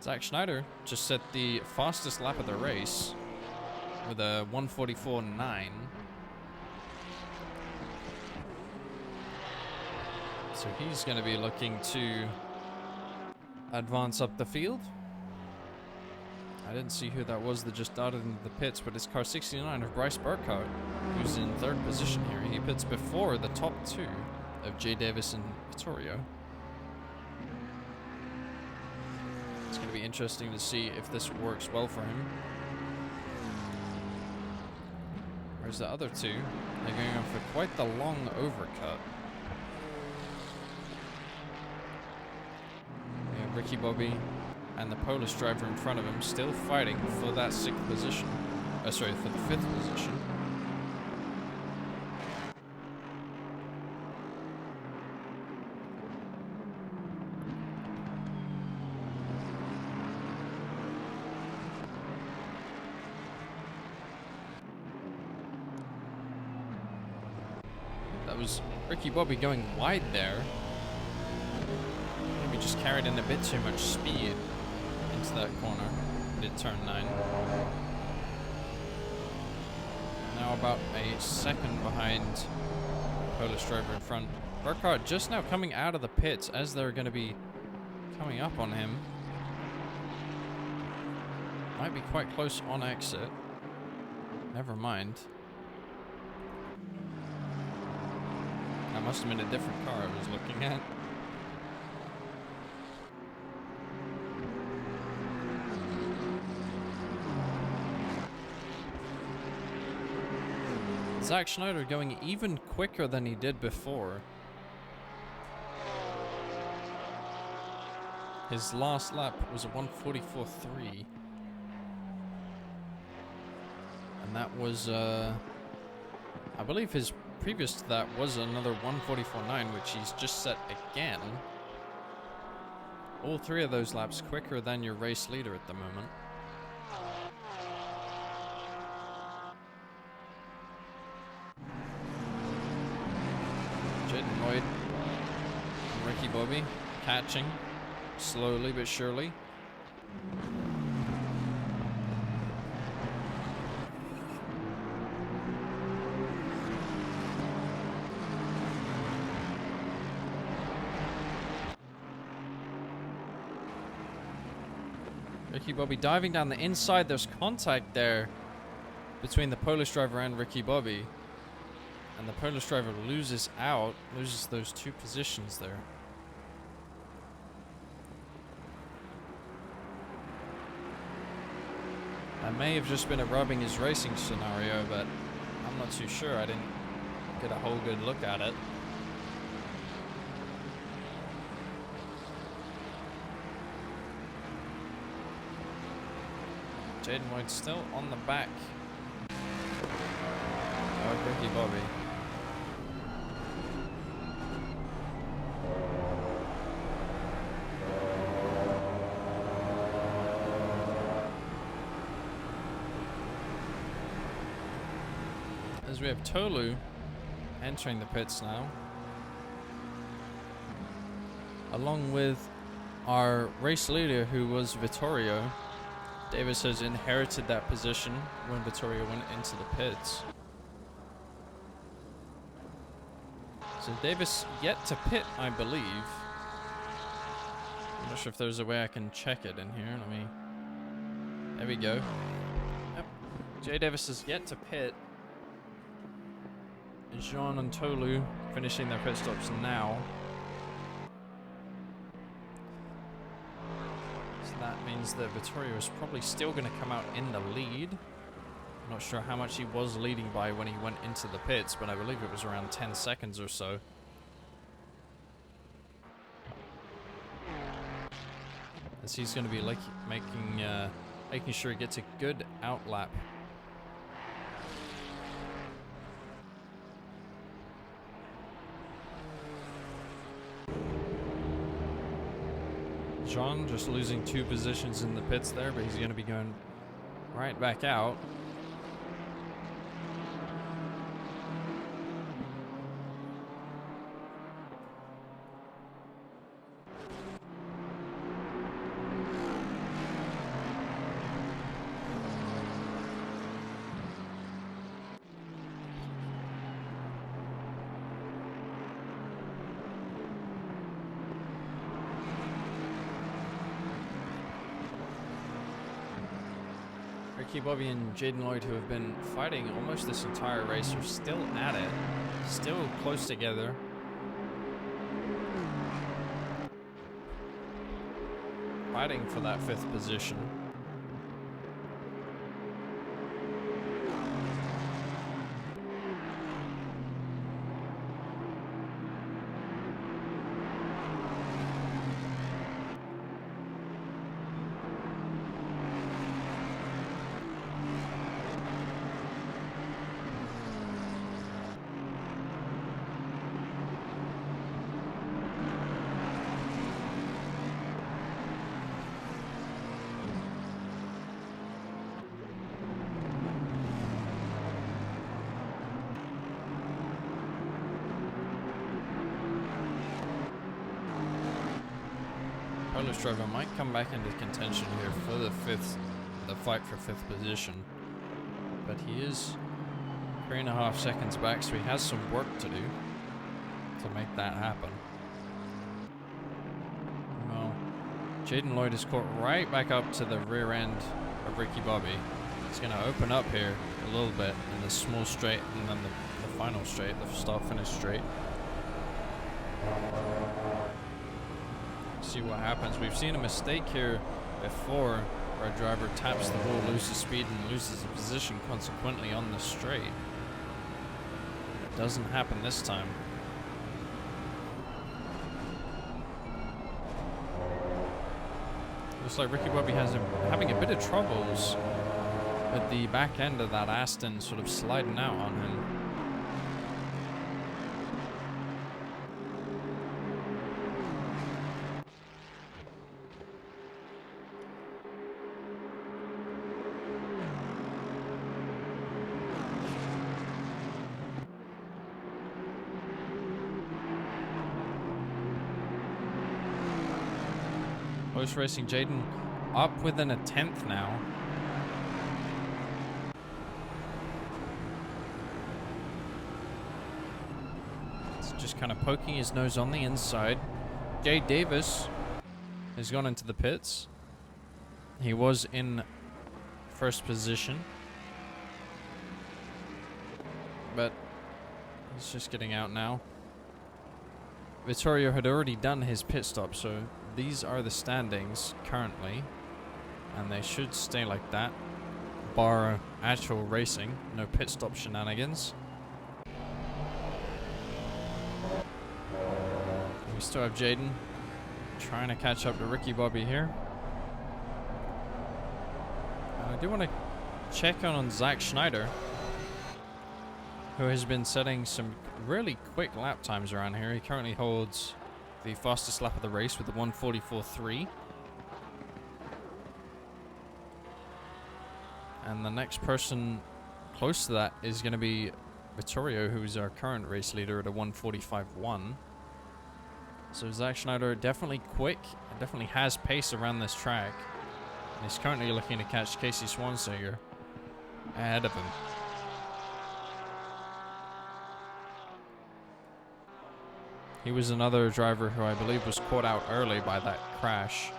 Speaker 1: Zach Schneider just set the fastest lap of the race with a 1:44.9. So he's going to be looking to advance up the field. I didn't see who that was that just darted into the pits, but it's car 69 of Bryce Burkhardt, who's in 3rd position here. He pits before the top 2 of Jay Davis and Vittorio. It's going to be interesting to see if this works well for him. Whereas the other two, they're going on for quite the long overcut. Yeah, Ricky Bobby and the Polish driver in front of him still fighting for that 6th position. Sorry, for the 5th position. That was Ricky Bobby going wide there. Maybe just carried in a bit too much speed into that corner. Did turn 9. Now about a second behind Polish driver in front. Burkhardt just now coming out of the pits as they're going to be coming up on him. Might be quite close on exit. Never mind. That must have been a different car I was looking at. Zach Schneider going even quicker than he did before. His last lap was a 1:44.3. And that was, I believe his previous to that was another 1:44.9, which he's just set again. All 3 of those laps quicker than your race leader at the moment. Jaden Lloyd and Ricky Bobby catching slowly but surely. Ricky Bobby diving down the inside. There's contact there between the Polish driver and Ricky Bobby. And the Polish driver loses those 2 positions there. That may have just been a rubbing his racing scenario, but I'm not too sure. I didn't get a whole good look at it. Jaden Lloyd still on the back of Ricky Bobby. As we have Tolu entering the pits now, along with our race leader who was Vittorio. Davis has inherited that position when Vittorio went into the pits. So Davis yet to pit, I believe. I'm not sure if there's a way I can check it in here. There we go. Yep. Jay Davis is yet to pit. Jean and Tolu finishing their pit stops now. So that means that Vittorio is probably still going to come out in the lead. I'm not sure how much he was leading by when he went into the pits, but I believe it was around 10 seconds or so. As he's going to be like making sure he gets a good outlap. Jean just losing 2 positions in the pits there, but he's going to be going right back out. Ricky Bobby and Jaden Lloyd, who have been fighting almost this entire race, are still at it. Still close together. Fighting for that 5th position. Polish driver might come back into contention here for the fight for 5th position. But he is 3.5 seconds back, so he has some work to do to make that happen. Well, Jaden Lloyd is caught right back up to the rear end of Ricky Bobby. He's going to open up here a little bit in the small straight and then the final straight, the start-finish straight. See what happens. We've seen a mistake here before where a driver taps the wheel, loses speed, and loses a position consequently on the straight. It doesn't happen this time. Looks like Ricky Bobby has him having a bit of troubles with the back end of that Aston sort of sliding out on him. Post Racing Jaden up within a 10th now. It's just kind of poking his nose on the inside. Jay Davis has gone into the pits. He was in 1st position, but he's just getting out now. Vittorio had already done his pit stop, so these are the standings currently, and they should stay like that, bar actual racing, no pit stop shenanigans. We still have Jaden trying to catch up to Ricky Bobby here. And I do want to check on Zach Schneider, who has been setting some really quick lap times around here. He currently holds the fastest lap of the race with the 1:44.3. And the next person close to that is going to be Vittorio, who's our current race leader at a 1:45.1. So Zach Schneider definitely quick, definitely has pace around this track. And he's currently looking to catch Casey Swanseger ahead of him. He was another driver who I believe was caught out early by that crash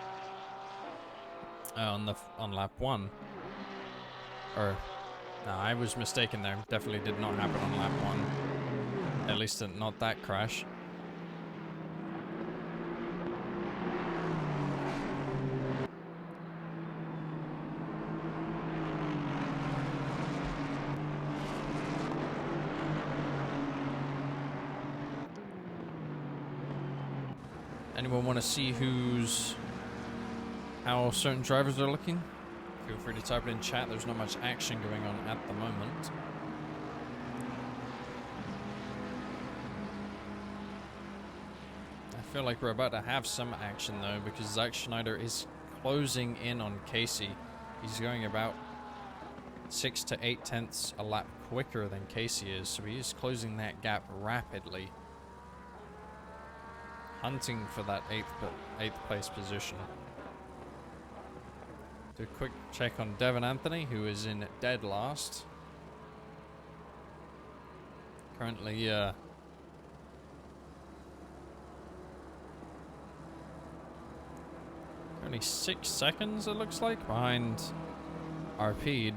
Speaker 1: on lap 1. Or, no, I was mistaken there. Definitely did not happen on lap 1. At least not that crash. Anyone want to see how certain drivers are looking? Feel free to type it in chat. There's not much action going on at the moment. I feel like we're about to have some action though, because Zach Schneider is closing in on Casey. He's going about 6 to 8 tenths a lap quicker than Casey is, so he is closing that gap rapidly, hunting for that 8th place position. Do a quick check on Devin Anthony, who is in dead last. Currently, only 6 seconds, it looks like, behind Arpede.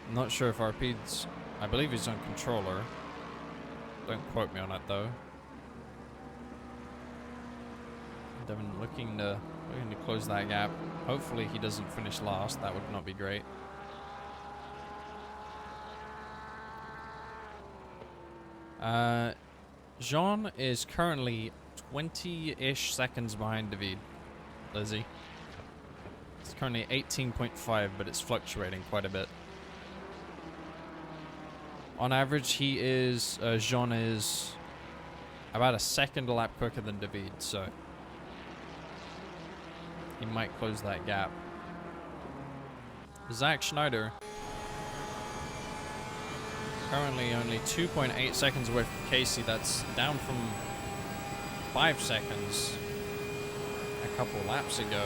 Speaker 1: I'm not sure if Arpede's, I believe he's on controller. Don't quote me on it though. Devin looking to close that gap. Hopefully he doesn't finish last. That would not be great. Jean is currently 20-ish seconds behind David. Lizzie. It's currently 18.5, but it's fluctuating quite a bit. On average, Jean is about a second a lap quicker than David, so he might close that gap. Zach Schneider currently only 2.8 seconds away from Casey. That's down from 5 seconds a couple laps ago.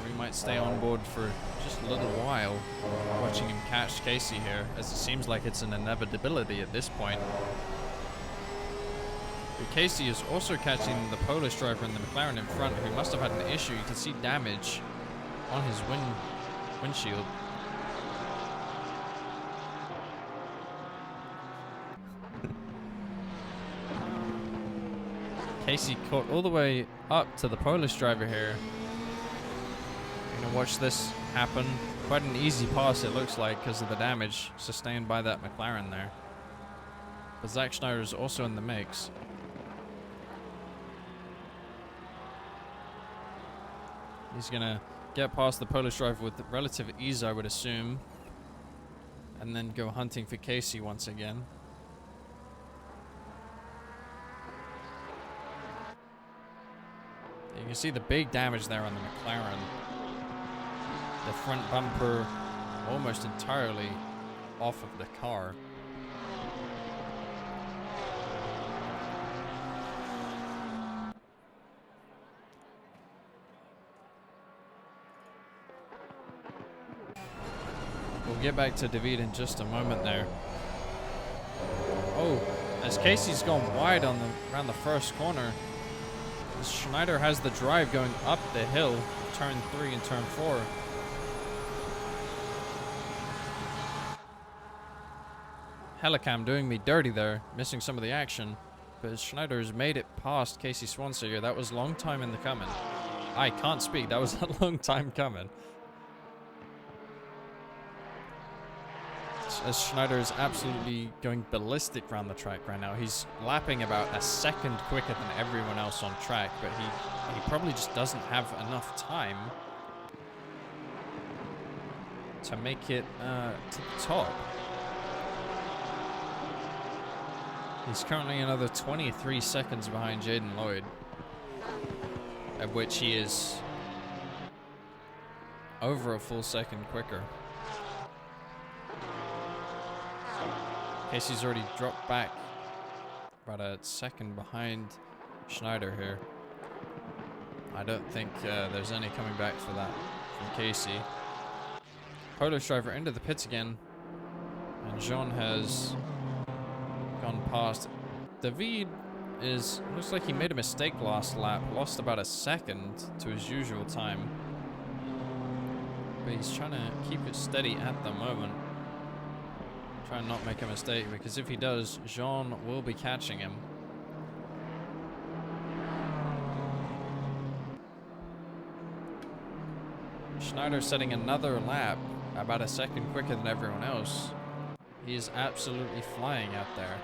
Speaker 1: We might stay on board for just a little while, watching him catch Casey here, as it seems like it's an inevitability at this point. But Casey is also catching the Polish driver in the McLaren in front, who must have had an issue. You can see damage on his windshield. Casey caught all the way up to the Polish driver here. You're gonna watch this happen. Quite an easy pass it looks like because of the damage sustained by that McLaren there. But Zach Schneider is also in the mix. He's gonna get past the Polish driver with relative ease, I would assume, and then go hunting for Casey once again. You can see the big damage there on the McLaren. The front bumper almost entirely off of the car. We'll get back to David in just a moment there. Oh, as Casey's gone wide on around the first corner, Schneider has the drive going up the hill, turn 3 and turn 4. Helicam doing me dirty there, missing some of the action, but Schneider has made it past Casey Swanson here. That was a long time in the coming. I can't speak, that was a long time coming. As Schneider is absolutely going ballistic around the track right now. He's lapping about a second quicker than everyone else on track, but he probably just doesn't have enough time to make it to the top. He's currently another 23 seconds behind Jaden Lloyd, at which he is over a full second quicker. Casey's already dropped back about a second behind Schneider here. I don't think there's any coming back for that from Casey. Polish driver into the pits again, and Jean has gone past. David looks like he made a mistake last lap, lost about a second to his usual time, but he's trying to keep it steady at the moment. Try and not make a mistake, because if he does, Jean will be catching him. Schneider setting another lap, about a second quicker than everyone else. He is absolutely flying out there.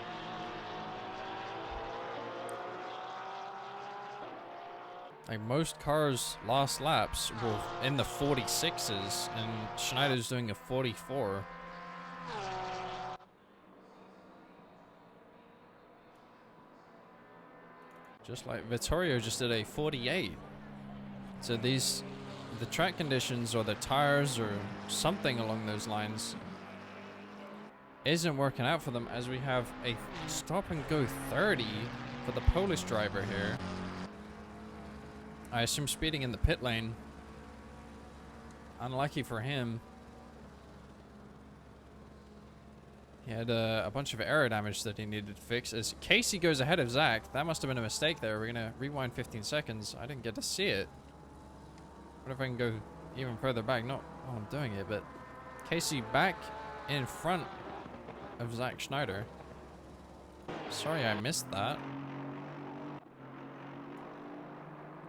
Speaker 1: Like, most cars' last laps were in the 46s, and Schneider's doing a 44. Just like Vittorio just did a 48. So the track conditions or the tires or something along those lines isn't working out for them, as we have a stop and go 30 for the Polish driver here. I assume speeding in the pit lane. Unlucky for him. He had a bunch of aero damage that he needed to fix. As Casey goes ahead of Zach, that must have been a mistake there. We're going to rewind 15 seconds. I didn't get to see it. What if I can go even further back? Not while I'm doing it, but Casey back in front of Zach Schneider. Sorry I missed that.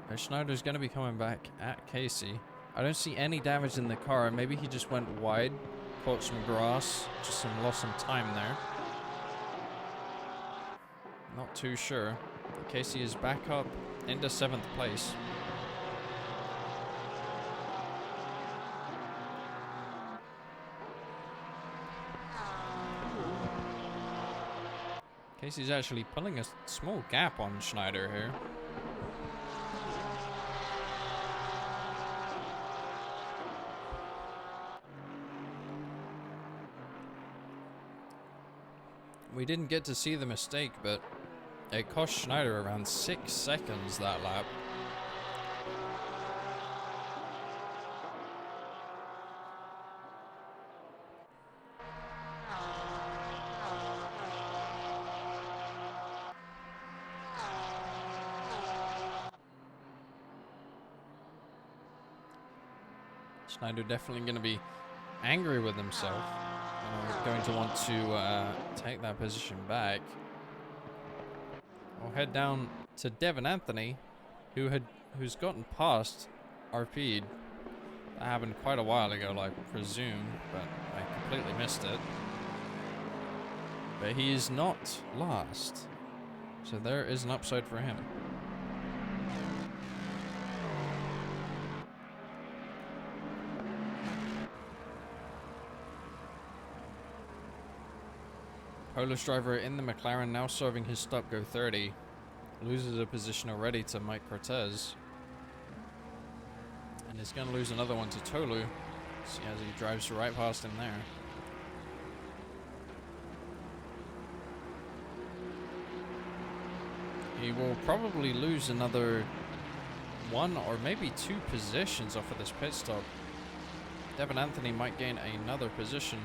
Speaker 1: But Schneider's going to be coming back at Casey. I don't see any damage in the car. Maybe he just went wide. Caught some grass, just lost some time there. Not too sure. Casey is back up into 7th place. Casey's actually pulling a small gap on Schneider here. We didn't get to see the mistake, but It cost Schneider around 6 seconds that lap. Schneider definitely going to be angry with himself. Going to want to take that position back. We'll head down to Devin Anthony, who's gotten past RP'd. That happened quite a while ago, I presume, but I completely missed it. But he is not last, so there is an upside for him. Polish driver in the McLaren now serving his stop go 30. Loses a position already to Mike Cortez. And is going to lose another one to Tolu. See as he drives right past him there. He will probably lose another 1 or maybe 2 positions off of this pit stop. Devin Anthony might gain another position.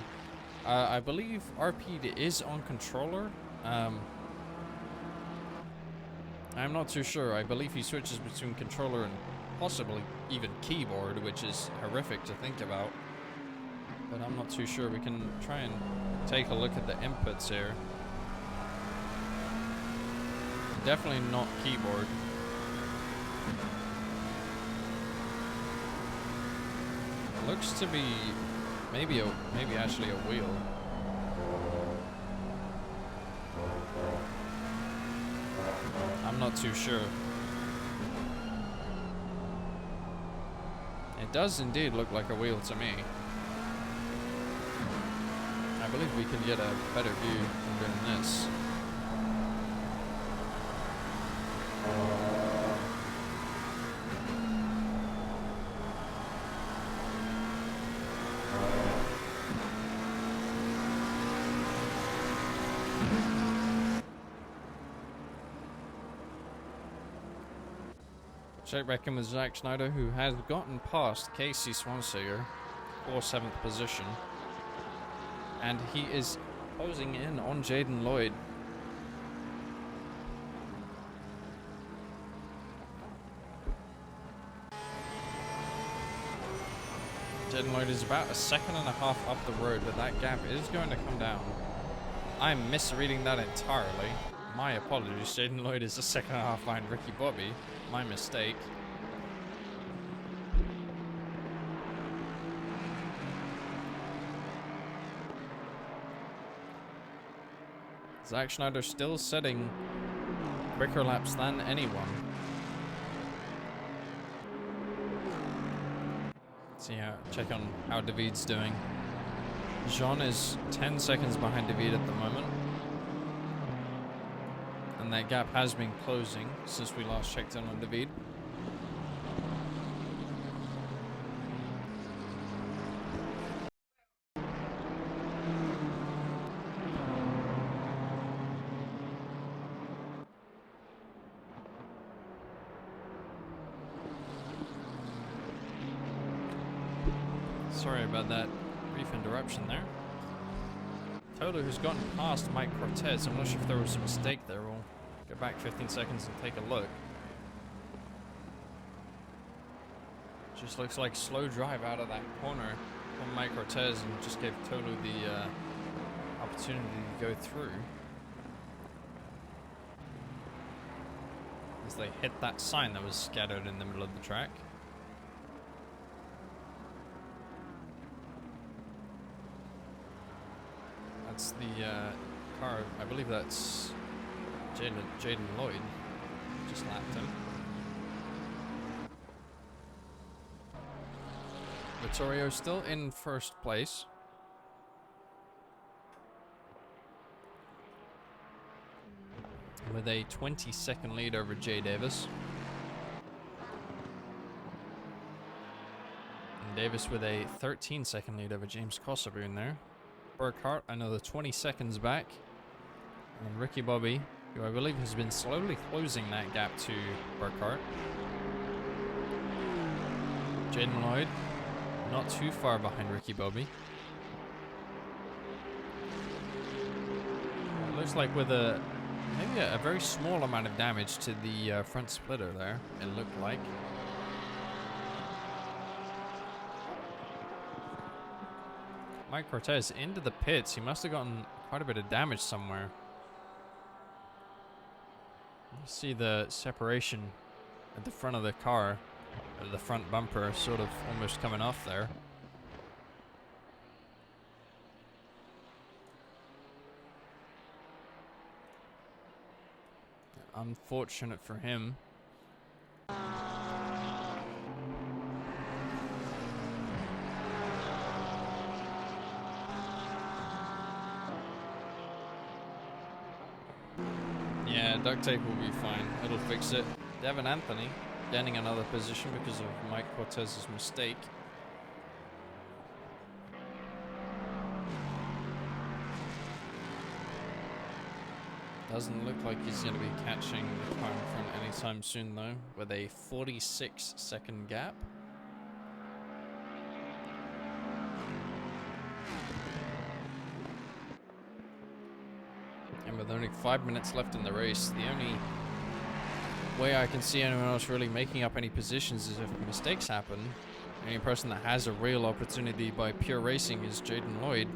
Speaker 1: I believe RP is on controller. I'm not too sure. I believe he switches between controller and possibly even keyboard, which is horrific to think about. But I'm not too sure. We can try and take a look at the inputs here. Definitely not keyboard. Looks to be maybe actually a wheel. I'm not too sure. It does indeed look like a wheel to me. I believe we can get a better view from doing this. Check back in with Zach Schneider, who has gotten past Casey Swanseger for 7th position. And he is closing in on Jaden Lloyd. Jaden Lloyd is about 1.5 seconds up the road, but that gap is going to come down. I'm misreading that entirely. My apologies, Jaden Lloyd is 1.5 seconds behind Ricky Bobby. My mistake. Zach Schneider still setting quicker laps than anyone. See how, check on how David's doing. Jean is 10 seconds behind David at the moment. And that gap has been closing since we last checked in on David. Sorry about that brief interruption there. Tolu, who's gotten past Mike Cortez. I'm not sure if there was a mistake there. We'll go back 15 seconds and take a look. Just looks like slow drive out of that corner from Mike Cortez and just gave Tolu the opportunity to go through. As they hit that sign that was scattered in the middle of the track. That's the car, I believe that's Jaden Lloyd, just lapped him. Vittorio still in first place. With a 20-second lead over Jay Davis. And Davis with a 13-second lead over James Kosovoon there. Burkhart, another 20 seconds back. And Ricky Bobby who I believe has been slowly closing that gap to Burkhart. Jaden Lloyd, not too far behind Ricky Bobby. It looks like with maybe a very small amount of damage to the front splitter there, it looked like. Mike Cortez into the pits. He must have gotten quite a bit of damage somewhere. You see the separation at the front of the car, the front bumper sort of almost coming off there. Unfortunate for him. Yeah, duct tape will be fine. It'll fix it. Devin Anthony gaining another position because of Mike Cortez's mistake. Doesn't look like he's going to be catching the car in front anytime soon though, with a 46-second gap. And with only 5 minutes left in the race, the only way I can see anyone else really making up any positions is if mistakes happen. The only person that has a real opportunity by pure racing is Jaden Lloyd,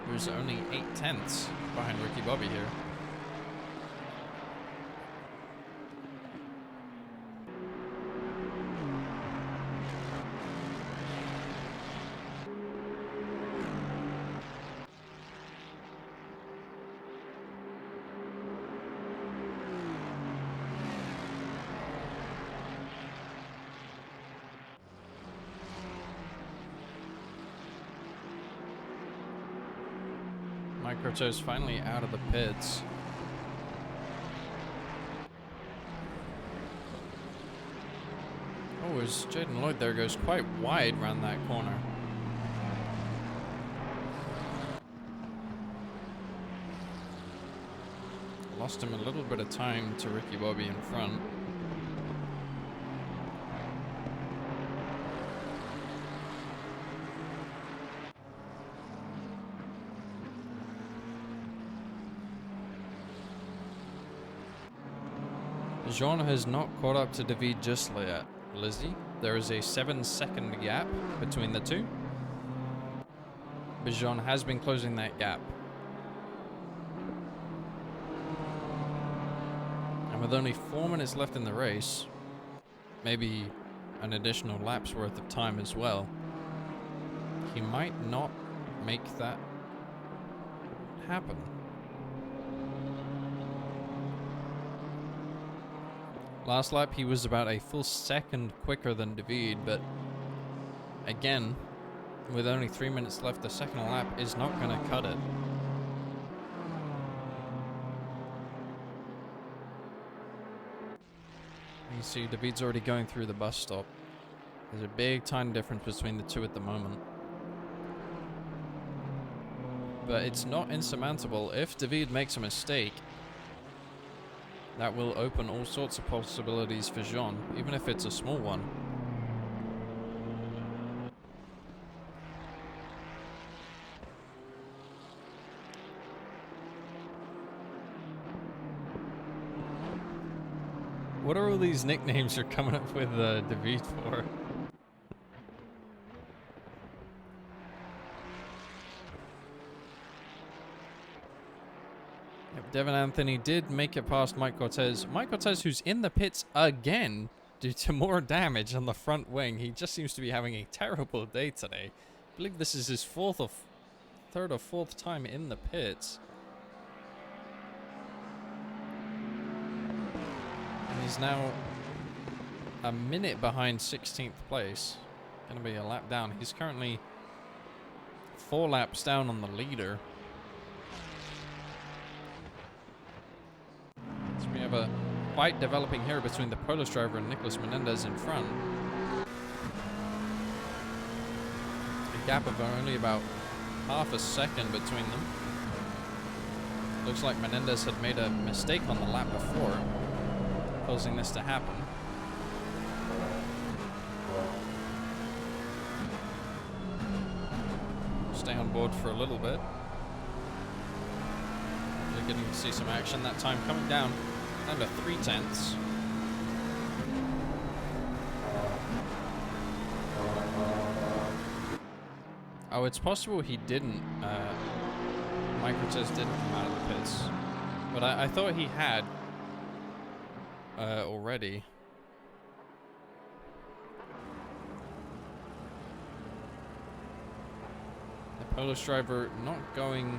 Speaker 1: who's only 8/10 behind Ricky Bobby here. Mike Cortez finally out of the pits. Oh, as Jaden Lloyd there goes quite wide around that corner. Lost him a little bit of time to Ricky Bobby in front. Jean has not caught up to David just yet, Lizzie. There is a 7-second gap between the two. But Jean has been closing that gap. And with only 4 minutes left in the race, maybe an additional lap's worth of time as well, he might not make that happen. Last lap, he was about a full second quicker than David, but again, with only 3 minutes left, the second lap is not going to cut it. You see, David's already going through the bus stop. There's a big time difference between the two at the moment. But it's not insurmountable. If David makes a mistake, that will open all sorts of possibilities for Jean, even if it's a small one. What are all these nicknames you're coming up with David for? Devin Anthony did make it past Mike Cortez. Mike Cortez, who's in the pits again due to more damage on the front wing. He just seems to be having a terrible day today. I believe this is his third or fourth time in the pits. And he's now a minute behind 16th place. Gonna be a lap down. He's currently 4 laps down on the leader. We have a fight developing here between the Polish driver and Nicolas Menendez in front. A gap of only about half a second between them. looks like Menendez had made a mistake on the lap before, causing this to happen. Stay on board for a little bit. We're getting to see some action. That time coming down to 3/10. Oh, it's possible he didn't. Mike Cortez didn't come out of the pits, but I thought he had already. The Polish driver not going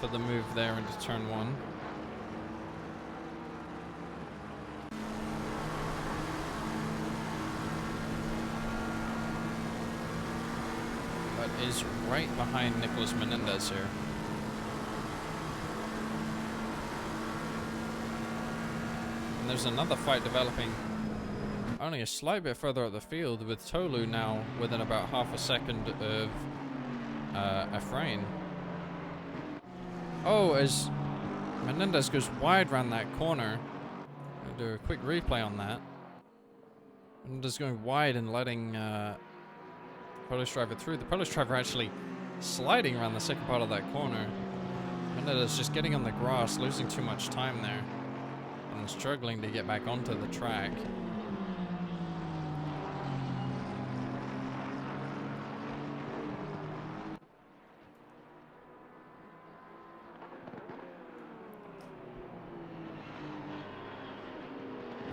Speaker 1: for the move there into turn 1. But is right behind Nicolas Menendez here. And there's another fight developing only a slight bit further up the field, with Tolu now within about half a second of Efrain. Oh, as Menendez goes wide around that corner. I'll do a quick replay on that. Menendez going wide and letting Polish driver through. The Polish driver actually sliding around the second part of that corner. Menendez just getting on the grass, losing too much time there, and struggling to get back onto the track.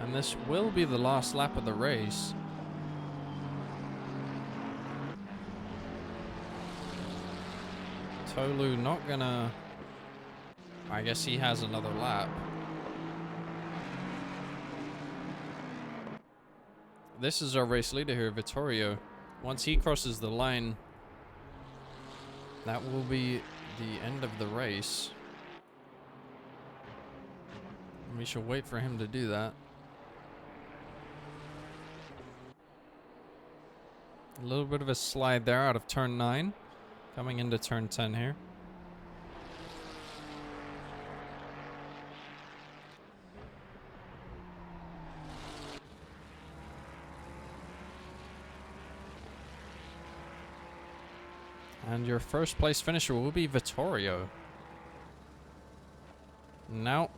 Speaker 1: And this will be the last lap of the race. Tolu not gonna... I guess he has another lap. This is our race leader here, Vittorio. Once he crosses the line, that will be the end of the race. We shall wait for him to do that. A little bit of a slide there out of turn 9. Coming into turn 10 here. And your first place finisher will be Vittorio. Now,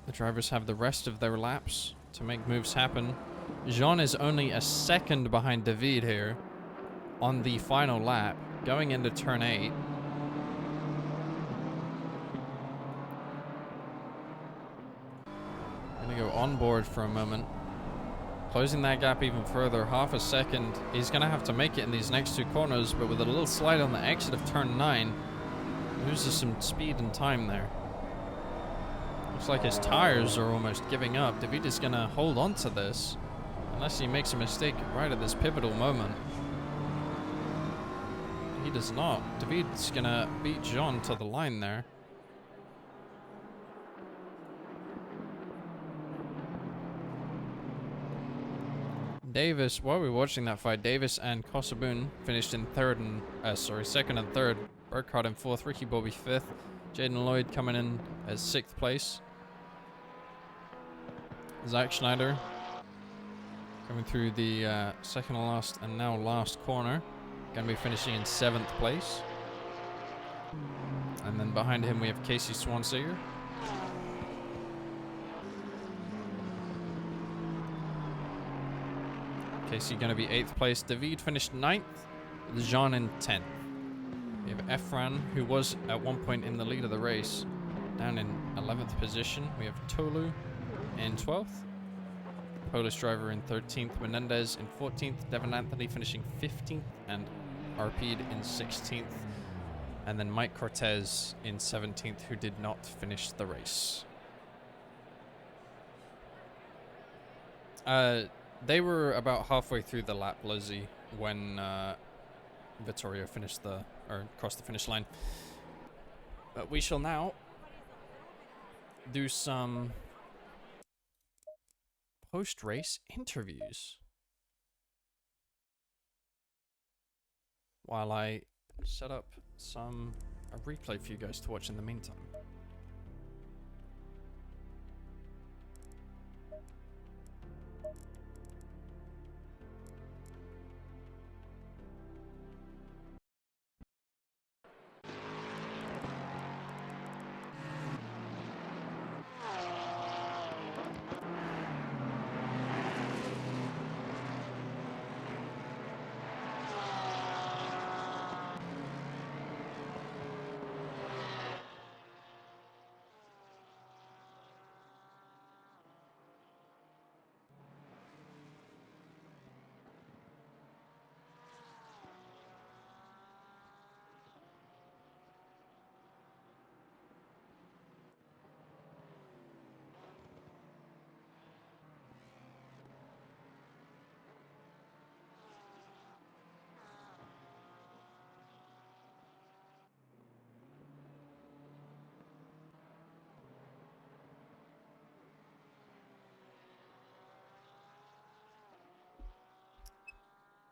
Speaker 1: the drivers have the rest of their laps to make moves happen. Jean is only a second behind David here on the final lap, going into turn 8. Gonna go on board for a moment. Closing that gap even further, half a second. He's gonna have to make it in these next 2 corners, but with a little slide on the exit of turn 9, loses some speed and time there. Looks like his tires are almost giving up. David is gonna hold on to this, unless he makes a mistake right at this pivotal moment. He does not. David's gonna beat Jean to the line there. Davis, while we were watching that fight, Davis and Kosoboon finished in second and third. Burkhardt in 4th, Ricky Bobby 5th. Jaden Lloyd coming in as 6th place. Zach Schneider coming through the second to last and now last corner. Going to be finishing in 7th place. And then behind him we have Casey Swanseger. Casey going to be 8th place. David finished 9th. With Jean in 10th. We have Efran, who was at one point in the lead of the race, down in 11th position. We have Tolu in 12th. Polish driver in 13th. Menendez in 14th. Devon Anthony finishing 15th. And RP'd in 16th. And then Mike Cortez in 17th, who did not finish the race. They were about halfway through the lap, Lizzie, when Vittorio crossed the finish line. But we shall now do some post-race interviews while I set up some a replay for you guys to watch in the meantime.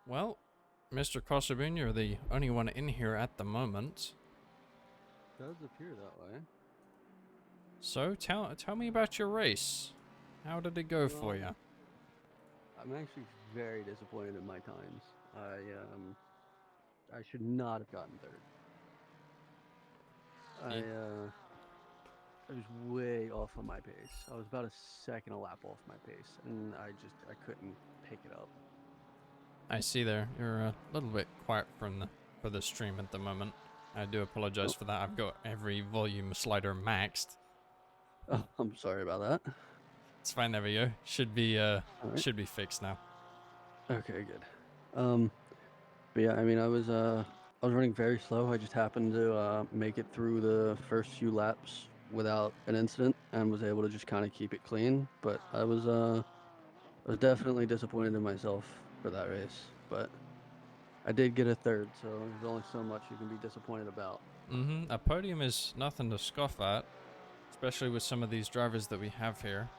Speaker 1: Well, Mr. Kosobun, you're the only one in here at the moment.
Speaker 2: Does appear that way.
Speaker 1: So tell me about your race. How did it go for you?
Speaker 2: I'm actually very disappointed in my times. I should not have gotten third. I was way off on my pace. I was about a second a lap off my pace, and I couldn't pick it up.
Speaker 1: I see there. You're a little bit quiet for the stream at the moment. I do apologize for that. I've got every volume slider maxed.
Speaker 2: Oh, I'm sorry about that.
Speaker 1: It's fine. There we go. Should be
Speaker 2: Right.
Speaker 1: should be fixed now.
Speaker 2: Okay, good. But yeah, I mean, I was running very slow. I just happened to make it through the first few laps without an incident and was able to just kind of keep it clean. But I was definitely disappointed in myself for that race. But I did get a third, so there's only so much you can be disappointed about.
Speaker 1: A podium is nothing to scoff at, especially with some of these drivers that we have here.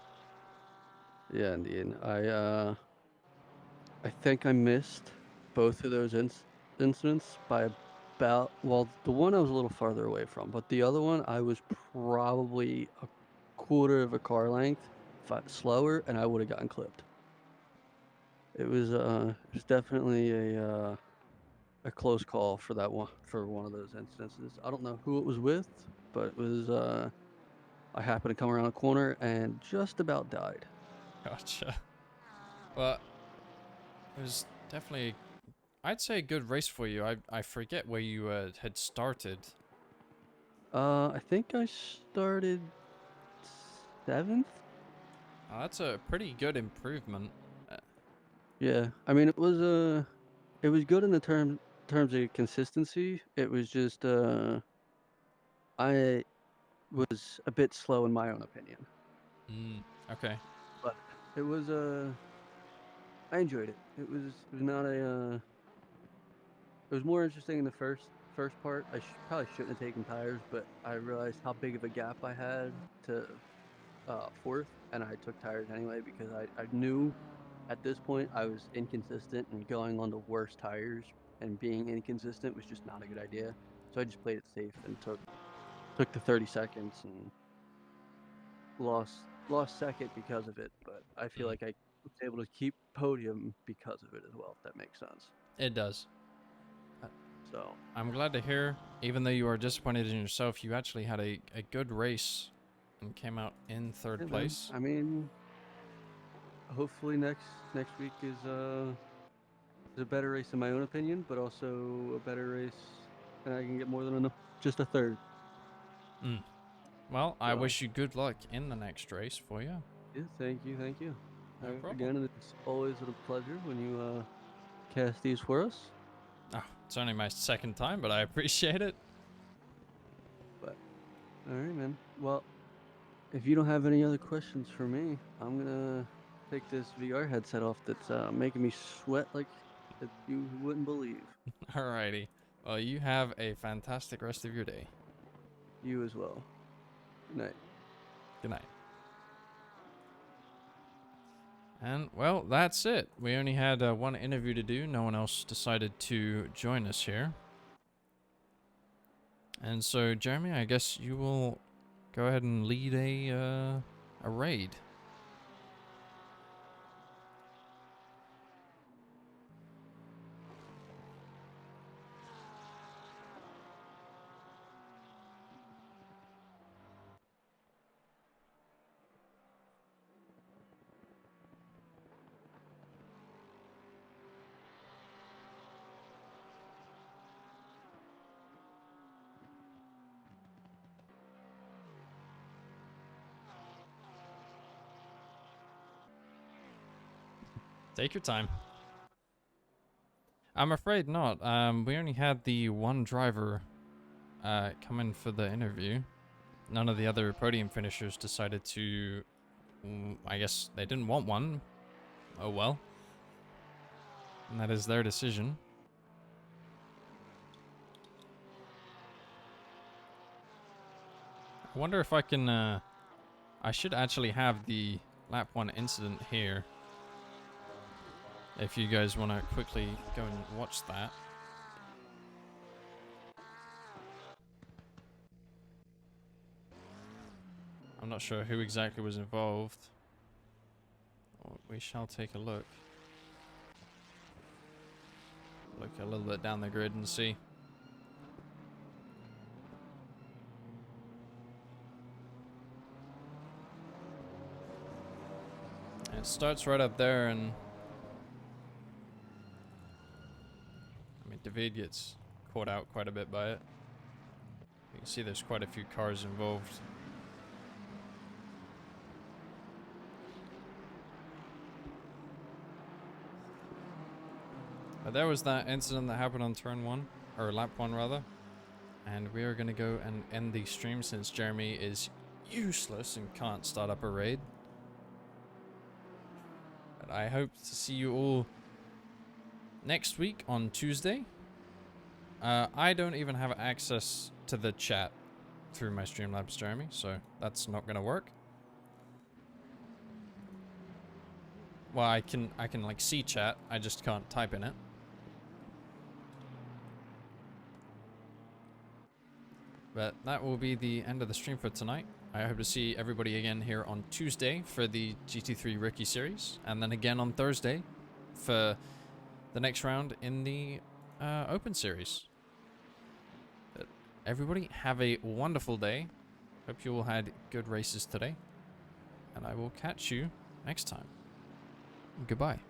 Speaker 2: Yeah, indeed. I think I missed both of those incidents by about, well, the one I was a little farther away from, but the other one I was probably a quarter of a car length slower, and I would have gotten clipped. It was definitely a close call for that one, for one of those instances. I don't know who it was with, but it was I happened to come around a corner and just about died.
Speaker 1: Gotcha. But it was definitely, I'd say, a good race for you. I forget where you had started.
Speaker 2: I think I started 7th.
Speaker 1: That's a pretty good improvement.
Speaker 2: Yeah, I mean it was good in the terms of consistency. It was just I was a bit slow in my own opinion.
Speaker 1: Okay.
Speaker 2: But it was I enjoyed it. It was not a it was more interesting in the first part. I probably shouldn't have taken tires, but I realized how big of a gap I had to fourth, and I took tires anyway because I knew at this point I was inconsistent, and going on the worst tires and being inconsistent was just not a good idea. So I just played it safe and took the 30 seconds and lost second because of it. But I feel like I was able to keep podium because of it as well, if that makes sense.
Speaker 1: It does.
Speaker 2: So
Speaker 1: I'm glad to hear, even though you are disappointed in yourself, you actually had a good race and came out in third place.
Speaker 2: I mean, hopefully next week is a better race in my own opinion, but also a better race, and I can get more than just a third.
Speaker 1: Well, I wish you good luck in the next race for you.
Speaker 2: Yeah, thank you.
Speaker 1: No problem.
Speaker 2: Again, it's always a pleasure when you cast these for us.
Speaker 1: Oh, it's only my second time, but I appreciate it.
Speaker 2: But all right, man. Well, if you don't have any other questions for me, I'm gonna take this VR headset off. That's making me sweat like that you wouldn't believe.
Speaker 1: Alrighty. Well, you have a fantastic rest of your day.
Speaker 2: You as well. Good night.
Speaker 1: Good night. And, well, that's it. We only had one interview to do. No one else decided to join us here. And so, Jeremy, I guess you will go ahead and lead a raid. Take your time. I'm afraid not. We only had the one driver come in for the interview. None of the other podium finishers decided to... I guess they didn't want one. Oh well. And that is their decision. I wonder if I can... I should actually have the lap 1 incident here. If you guys want to quickly go and watch that. I'm not sure who exactly was involved. We shall take a look. Look a little bit down the grid and see. It starts right up there, and I mean, David gets caught out quite a bit by it. You can see there's quite a few cars involved. But there was that incident that happened on turn 1, or lap 1 rather. And we are going to go and end the stream since Jeremy is useless and can't start up a raid. But I hope to see you all next week on Tuesday. I don't even have access to the chat through my Streamlabs, Jeremy, so that's not going to work. Well, I can like see chat, I just can't type in it. But that will be the end of the stream for tonight. I hope to see everybody again here on Tuesday for the GT3 Rookie Series, and then again on Thursday for the next round in the Open Series. But everybody have a wonderful day. Hope you all had good races today, and I will catch you next time. Goodbye.